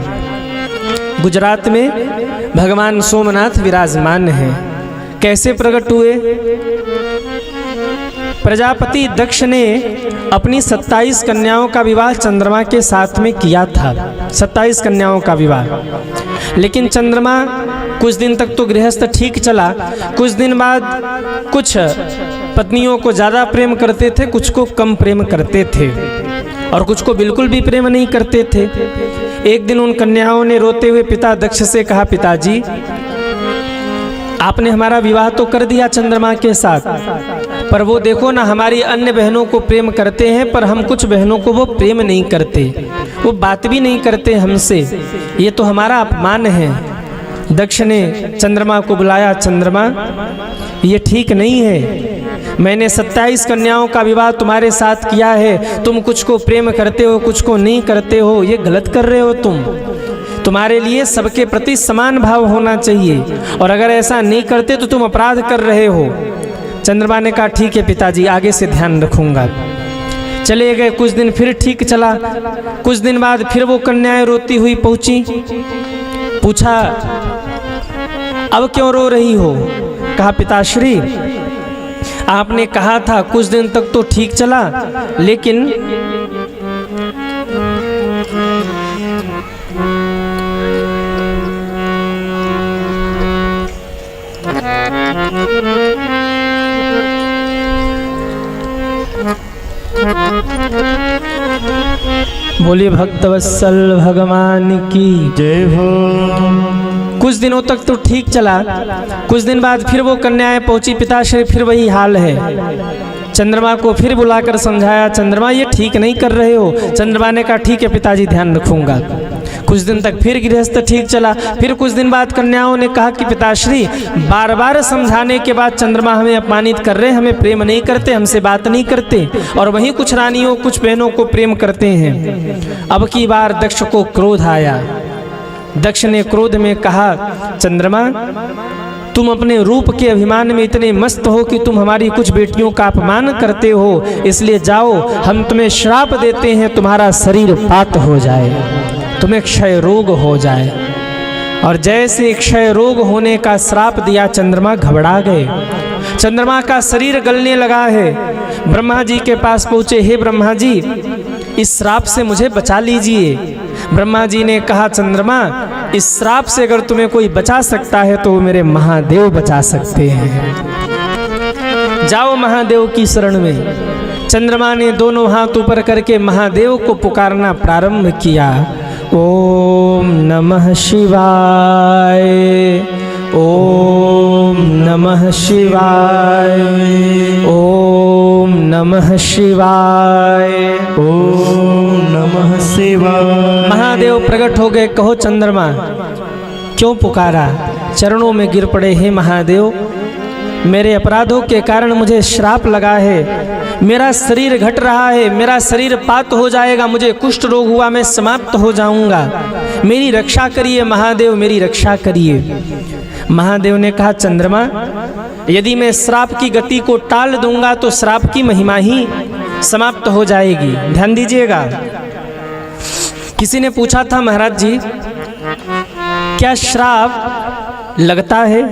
गुजरात में भगवान सोमनाथ विराजमान हैं। कैसे प्रकट हुए? प्रजापति दक्ष ने अपनी 27 कन्याओं का विवाह चंद्रमा के साथ में किया था। 27 कन्याओं का विवाह। लेकिन चंद्रमा कुछ दिन तक तो गृहस्थ ठीक चला। कुछ दिन बाद कुछ पत्नियों को ज़्यादा प्रेम करते थे, कुछ को कम प्रेम करते थे, और कुछ को बिल्कुल भी प्रेम नहीं करते थे। एक दिन उन कन्याओं ने रोते हुए पिता दक्ष से कहा, पिताजी आपने हमारा विवाह तो कर दिया चंद्रमा के साथ, पर वो देखो ना, हमारी अन्य बहनों को प्रेम करते हैं, पर हम कुछ बहनों को वो प्रेम नहीं करते, वो बात भी नहीं करते हमसे। ये तो हमारा अपमान है। दक्ष ने चंद्रमा को बुलाया, चंद्रमा ये ठीक नहीं है। मैंने 27 कन्याओं का विवाह तुम्हारे साथ किया है। तुम कुछ को प्रेम करते हो, कुछ को नहीं करते हो, ये गलत कर रहे हो तुम। तुम्हारे लिए सबके प्रति समान भाव होना चाहिए, और अगर ऐसा नहीं करते तो तुम अपराध कर रहे हो। चंद्रमा ने कहा, ठीक है पिताजी, आगे से ध्यान रखूंगा। चले गए। कुछ दिन फिर ठीक चला। कुछ दिन बाद फिर वो कन्याएं रोती हुई पहुंची। पूछा, अब क्यों रो रही हो? कहा, पिताश्री आपने कहा था कुछ दिन तक तो ठीक चला, लेकिन बोलिए भक्तवत्सल भगवान की जय हो। कुछ दिनों तक तो ठीक चला। कुछ दिन बाद फिर वो कन्याएं पहुंची। पिताश्री फिर वही हाल है। चंद्रमा को फिर बुलाकर समझाया, चंद्रमा ये ठीक नहीं कर रहे हो। चंद्रमा ने कहा, ठीक है पिताजी, ध्यान रखूंगा। कुछ दिन तक फिर गृहस्थ ठीक चला। फिर कुछ दिन बाद कन्याओं ने कहा कि पिताश्री बार बार समझाने के बाद चंद्रमा हमें अपमानित कर रहे, हमें प्रेम नहीं करते, हमसे बात नहीं करते, और वहीं कुछ रानियों कुछ बहनों को प्रेम करते हैं। अब की बार दक्ष को क्रोध आया। दक्ष ने क्रोध में कहा, चंद्रमा तुम अपने रूप के अभिमान में इतने मस्त हो कि तुम हमारी कुछ बेटियों का अपमान करते हो, इसलिए जाओ हम तुम्हें श्राप देते हैं, तुम्हारा शरीर पात हो जाए, तुम्हें क्षय रोग हो जाए। और जैसे क्षय रोग होने का श्राप दिया, चंद्रमा घबरा गए। चंद्रमा का शरीर गलने लगा है। ब्रह्मा जी के पास पहुँचे, हे ब्रह्मा जी इस श्राप से मुझे बचा लीजिए। ब्रह्मा जी ने कहा, चंद्रमा इस श्राप से अगर तुम्हें कोई बचा सकता है तो मेरे महादेव बचा सकते हैं, जाओ महादेव की शरण में। चंद्रमा ने दोनों हाथ ऊपर करके महादेव को पुकारना प्रारंभ किया। ओम नमः शिवाय, ओम नमः शिवाय, ओम नमः शिवाय, ओम नमः शिवाय। महादेव प्रकट हो गए। कहो चंद्रमा क्यों पुकारा? चरणों में गिर पड़े, हे महादेव मेरे अपराधों के कारण मुझे श्राप लगा है, मेरा शरीर घट रहा है, मेरा शरीर पात हो जाएगा, मुझे कुष्ठ रोग हुआ, मैं समाप्त हो जाऊंगा, मेरी रक्षा करिए महादेव, मेरी रक्षा करिए। महादेव ने कहा, चंद्रमा यदि मैं श्राप की गति को टाल दूंगा तो श्राप की महिमा ही समाप्त हो जाएगी। ध्यान दीजिएगा। किसी ने पूछा था, महाराज जी क्या श्राप लगता है?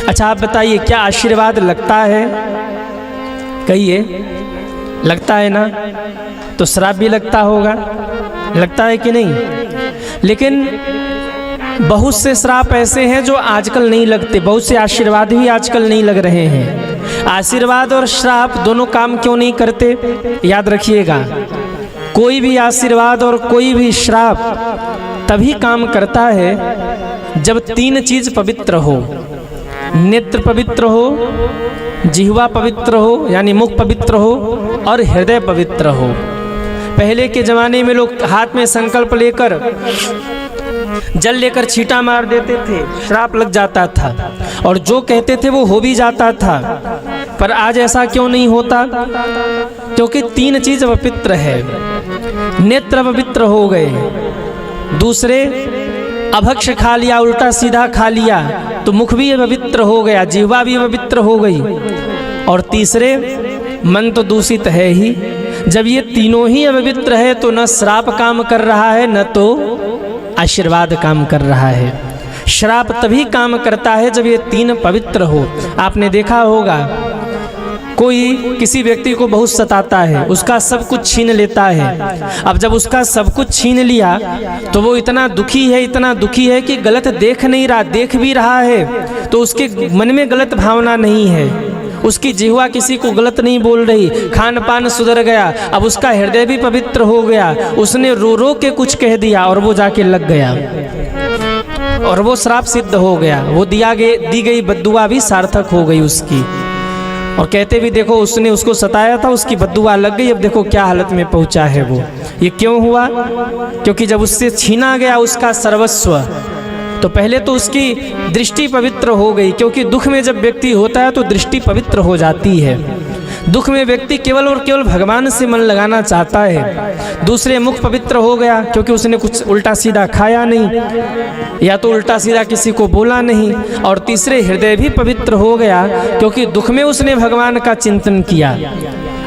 अच्छा आप बताइए, क्या आशीर्वाद लगता है? कहिए, लगता है ना? तो श्राप भी लगता होगा, लगता है कि नहीं? लेकिन बहुत से श्राप ऐसे हैं जो आजकल नहीं लगते, बहुत से आशीर्वाद भी आजकल नहीं लग रहे हैं। आशीर्वाद और श्राप दोनों काम क्यों नहीं करते? याद रखिएगा, कोई भी आशीर्वाद और कोई भी श्राप तभी काम करता है जब तीन चीज पवित्र हो। नेत्र पवित्र हो, जिह्वा पवित्र हो यानी मुख पवित्र हो और हृदय पवित्र हो। पहले के ज़माने में लोग हाथ में संकल्प लेकर जल लेकर छींटा मार देते थे, श्राप लग जाता था और जो कहते थे वो हो भी जाता था। पर आज ऐसा क्यों नहीं होता? क्योंकि 3 चीज पवित्र है। नेत्र पवित्र हो गए, दूसरे अभक्ष खा लिया, उल्टा सीधा खा लिया तो मुख भी पवित्र हो गया, जिह्वा भी पवित्र हो गई, और तीसरे मन तो दूषित है ही। जब ये तीनों ही अपवित्र है तो न श्राप काम कर रहा है न तो आशीर्वाद काम कर रहा है। श्राप तभी काम करता है जब ये 3 पवित्र हो। आपने देखा होगा कोई किसी व्यक्ति को बहुत सताता है, उसका सब कुछ छीन लेता है। अब जब उसका सब कुछ छीन लिया तो वो इतना दुखी है कि गलत देख नहीं रहा, देख भी रहा है तो उसके मन में गलत भावना नहीं है, उसकी जिह्वा किसी को गलत नहीं बोल रही, खान पान सुधर गया, अब उसका हृदय भी पवित्र हो गया। उसने रो रो के कुछ कह दिया और वो जाके लग गया और वो श्राप सिद्ध हो गया, वो दी गई बद्दुआ भी सार्थक हो गई उसकी। और कहते भी देखो उसने उसको सताया था, उसकी बद्दुआ लग गई, अब देखो क्या हालत में पहुंचा है वो। ये क्यों हुआ? क्योंकि जब उससे छीना गया उसका सर्वस्व तो पहले तो उसकी दृष्टि पवित्र हो गई, क्योंकि दुख में जब व्यक्ति होता है तो दृष्टि पवित्र हो जाती है। दुख में व्यक्ति केवल और केवल भगवान से मन लगाना चाहता है। दूसरे मुख पवित्र हो गया क्योंकि उसने कुछ उल्टा सीधा खाया नहीं या तो उल्टा सीधा किसी को बोला नहीं, और तीसरे हृदय भी पवित्र हो गया क्योंकि दुख में उसने भगवान का चिंतन किया,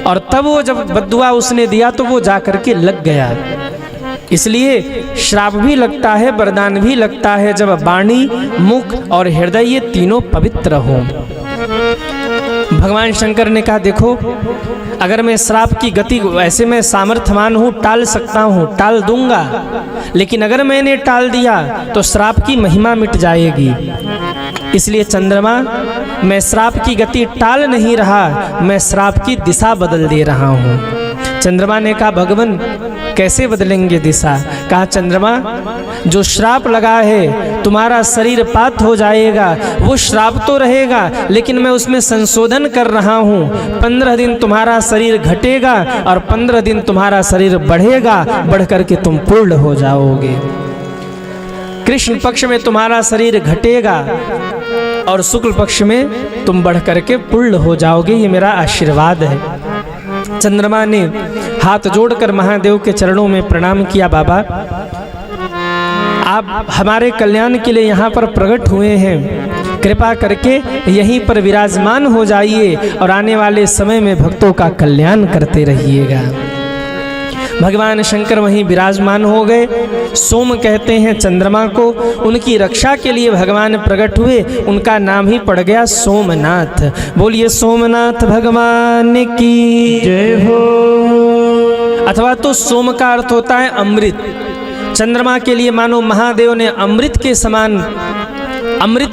और तब वो जब बद्दुआ उसने दिया तो वो जा करके लग गया। इसलिए श्राप भी लगता है, वरदान भी लगता है जब वाणी, मुख और हृदय ये तीनों पवित्र हों। भगवान शंकर ने कहा देखो अगर मैं श्राप की गति वैसे मैं सामर्थ्यवान हूँ, टाल सकता हूँ, टाल दूंगा, लेकिन अगर मैंने टाल दिया तो श्राप की महिमा मिट जाएगी। इसलिए चंद्रमा मैं श्राप की गति टाल नहीं रहा, मैं श्राप की दिशा बदल दे रहा हूँ। चंद्रमा ने कहा भगवान कैसे बदलेंगे दिशा? कहा चंद्रमा जो श्राप लगा है तुम्हारा शरीर पात हो जाएगा, वो श्राप तो रहेगा लेकिन मैं उसमें संशोधन कर रहा हूँ। 15 दिन तुम्हारा शरीर घटेगा और 15 दिन तुम्हारा शरीर बढ़ेगा, बढ़ करके तुम पूर्ण हो जाओगे। कृष्ण पक्ष में तुम्हारा शरीर घटेगा और शुक्ल पक्ष में तुम बढ़ करके पूर्ण हो जाओगे, ये मेरा आशीर्वाद है। चंद्रमा ने हाथ जोड़कर महादेव के चरणों में प्रणाम किया, बाबा आप हमारे कल्याण के लिए यहाँ पर प्रकट हुए हैं, कृपा करके यहीं पर विराजमान हो जाइए और आने वाले समय में भक्तों का कल्याण करते रहिएगा। भगवान शंकर वहीं विराजमान हो गए। सोम कहते हैं चंद्रमा को, उनकी रक्षा के लिए भगवान प्रकट हुए, उनका नाम ही पड़ गया सोमनाथ। बोलिए सोमनाथ भगवान की जय हो। अथवा तो सोम का अर्थ होता है अमृत। चंद्रमा के लिए मानो महादेव ने अमृत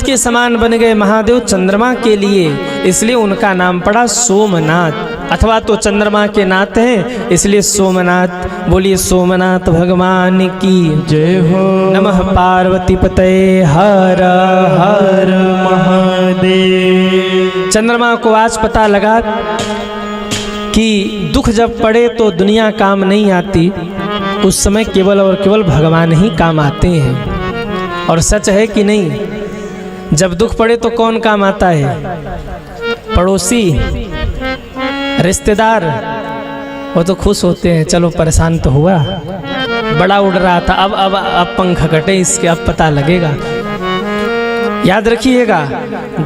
के समान बन गए महादेव चंद्रमा के लिए, इसलिए उनका नाम पड़ा सोमनाथ। अथवा तो चंद्रमा के नाथ हैं इसलिए सोमनाथ। बोलिए सोमनाथ भगवान की जय हो। नमः पार्वती पतये हर हर महादेव। चंद्रमा को आज पता लगा कि दुख जब पड़े तो दुनिया काम नहीं आती, उस समय केवल और केवल भगवान ही काम आते हैं। और सच है कि नहीं? जब दुख पड़े तो कौन काम आता है? पड़ोसी, रिश्तेदार, वो तो खुश होते हैं, चलो परेशान तो हुआ, बड़ा उड़ रहा था, अब पंख कटे इसके, अब पता लगेगा। याद रखिएगा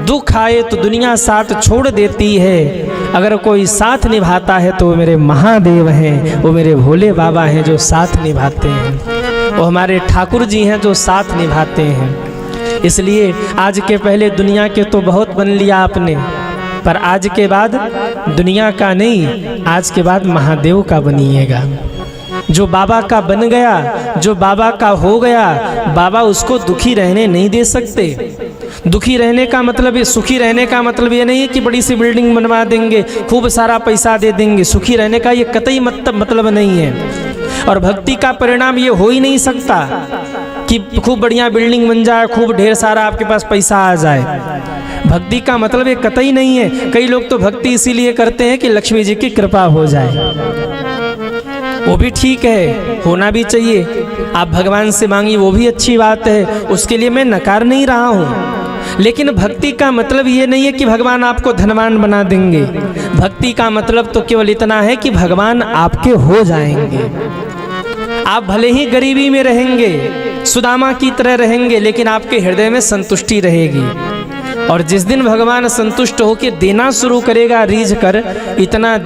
दुख आए तो दुनिया साथ छोड़ देती है, अगर कोई साथ निभाता है तो वो मेरे महादेव हैं, वो मेरे भोले बाबा हैं जो साथ निभाते हैं, वो हमारे ठाकुर जी हैं जो साथ निभाते हैं। इसलिए आज के पहले दुनिया के तो बहुत बन लिया आपने, पर आज के बाद दुनिया का नहीं, आज के बाद महादेव का बनिएगा। जो बाबा का बन गया, जो बाबा का हो गया, बाबा उसको दुखी रहने नहीं दे सकते। दुखी रहने का मतलब, सुखी रहने का मतलब ये नहीं है कि बड़ी सी बिल्डिंग बनवा देंगे, खूब सारा पैसा दे देंगे। सुखी रहने का ये कतई मतलब नहीं है। और भक्ति का परिणाम ये हो ही नहीं सकता कि खूब बढ़िया बिल्डिंग बन जाए, खूब ढेर सारा आपके पास पैसा आ जाए। भक्ति का मतलब ये कतई नहीं है। कई लोग तो भक्ति इसीलिए करते हैं कि लक्ष्मी जी की कृपा हो जाए। वो भी ठीक है, होना भी चाहिए। आप भगवान से मांगी वो भी अच्छी बात है, उसके लिए मैं नकार नहीं रहा हूँ। लेकिन भक्ति का मतलब ये नहीं है कि भगवान आपको धनवान बना देंगे। भक्ति का मतलब तो केवल इतना है कि भगवान आपके हो जाएंगे। आप भले ही गरीबी में रहेंगे, सुदामा की तरह रहेंगे, लेकिन आपके हृदय में संतुष्टि रहेगी। और जिस दिन भगवान संतुष्ट होकर देना शुरू करेगा रीझ कर, इतना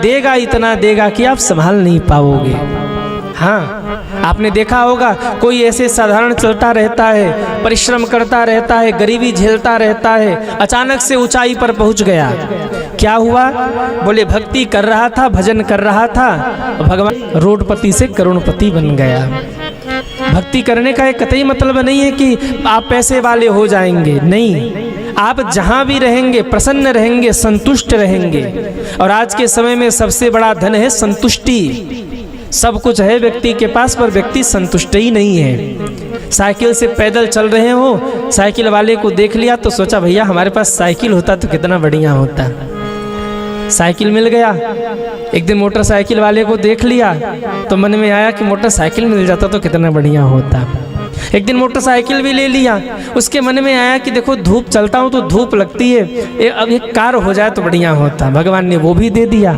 देगा कि आप संभाल नहीं पाओगे। हाँ, आपने देखा होगा कोई ऐसे साधारण चलता रहता है, परिश्रम करता रहता है, गरीबी झेलता रहता है, अचानक से ऊंचाई पर पहुंच गया। क्या हुआ? बोले भक्ति कर रहा था, भजन कर रहा था, भगवान रोडपति से करोड़पति बन गया। भक्ति करने का एक कतई मतलब नहीं है कि आप पैसे वाले हो जाएंगे, नहीं। आप जहाँ भी रहेंगे प्रसन्न रहेंगे, संतुष्ट रहेंगे। और आज के समय में सबसे बड़ा धन है संतुष्टि। सब कुछ है व्यक्ति के पास, पर व्यक्ति संतुष्ट ही नहीं है। साइकिल से पैदल चल रहे हो, साइकिल वाले को देख लिया तो सोचा भैया हमारे पास साइकिल होता तो कितना बढ़िया होता। साइकिल मिल गया। एक दिन मोटरसाइकिल वाले को देख लिया तो मन में आया कि मोटरसाइकिल मिल जाता तो कितना बढ़िया होता। एक दिन मोटरसाइकिल भी ले लिया, उसके मन में आया कि देखो धूप चलता हूँ तो धूप लगती है, अब एक कार हो जाए तो बढ़िया होता। भगवान ने वो भी दे दिया।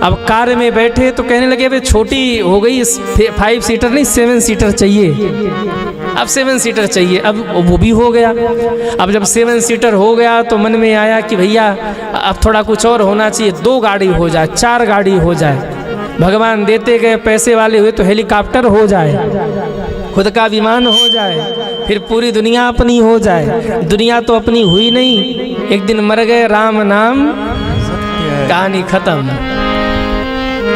अब कार में बैठे तो कहने लगे अबे छोटी हो गई, 5 सीटर नहीं 7 सीटर चाहिए, अब 7 सीटर चाहिए। अब वो भी हो गया। अब जब 7 सीटर हो गया तो मन में आया कि भैया अब थोड़ा कुछ और होना चाहिए, 2 गाड़ी हो जाए, 4 गाड़ी हो जाए। भगवान देते गए, पैसे वाले हुए तो हेलीकॉप्टर हो जाए, खुद का विमान हो जाए, फिर पूरी दुनिया अपनी हो जाए। दुनिया तो अपनी हुई नहीं, एक दिन मर गए, राम नाम कहानी खत्म।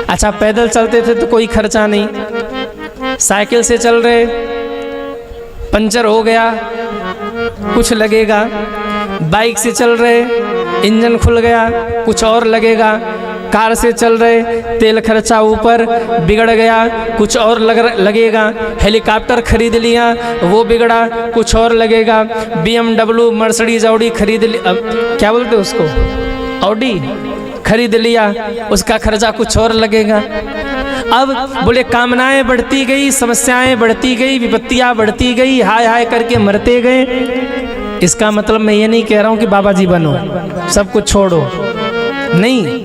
अच्छा, पैदल चलते थे तो कोई खर्चा नहीं, साइकिल से चल रहे, पंचर हो गया कुछ लगेगा, बाइक से चल रहे इंजन खुल गया कुछ और लगेगा, कार से चल रहे तेल खर्चा ऊपर बिगड़ गया कुछ और लगेगा, हेलीकॉप्टर खरीद लिया वो बिगड़ा कुछ और लगेगा, BMW मर्सिडीज ऑडी खरीद लिया, क्या बोलते उसको, ऑडी खरीद लिया, उसका खर्चा कुछ और लगेगा। अब बोले कामनाएं बढ़ती गई, समस्याएं बढ़ती गई, विपत्तियां बढ़ती गई, हाय हाय करके मरते गए। इसका मतलब मैं ये नहीं कह रहा हूं कि बाबा जी बनो, सब कुछ छोड़ो, नहीं।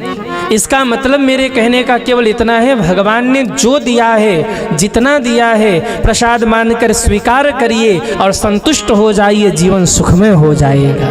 इसका मतलब मेरे कहने का केवल इतना है, भगवान ने जो दिया है, जितना दिया है, प्रसाद मानकर स्वीकार करिए और संतुष्ट हो जाइए, जीवन सुखमय हो जाएगा।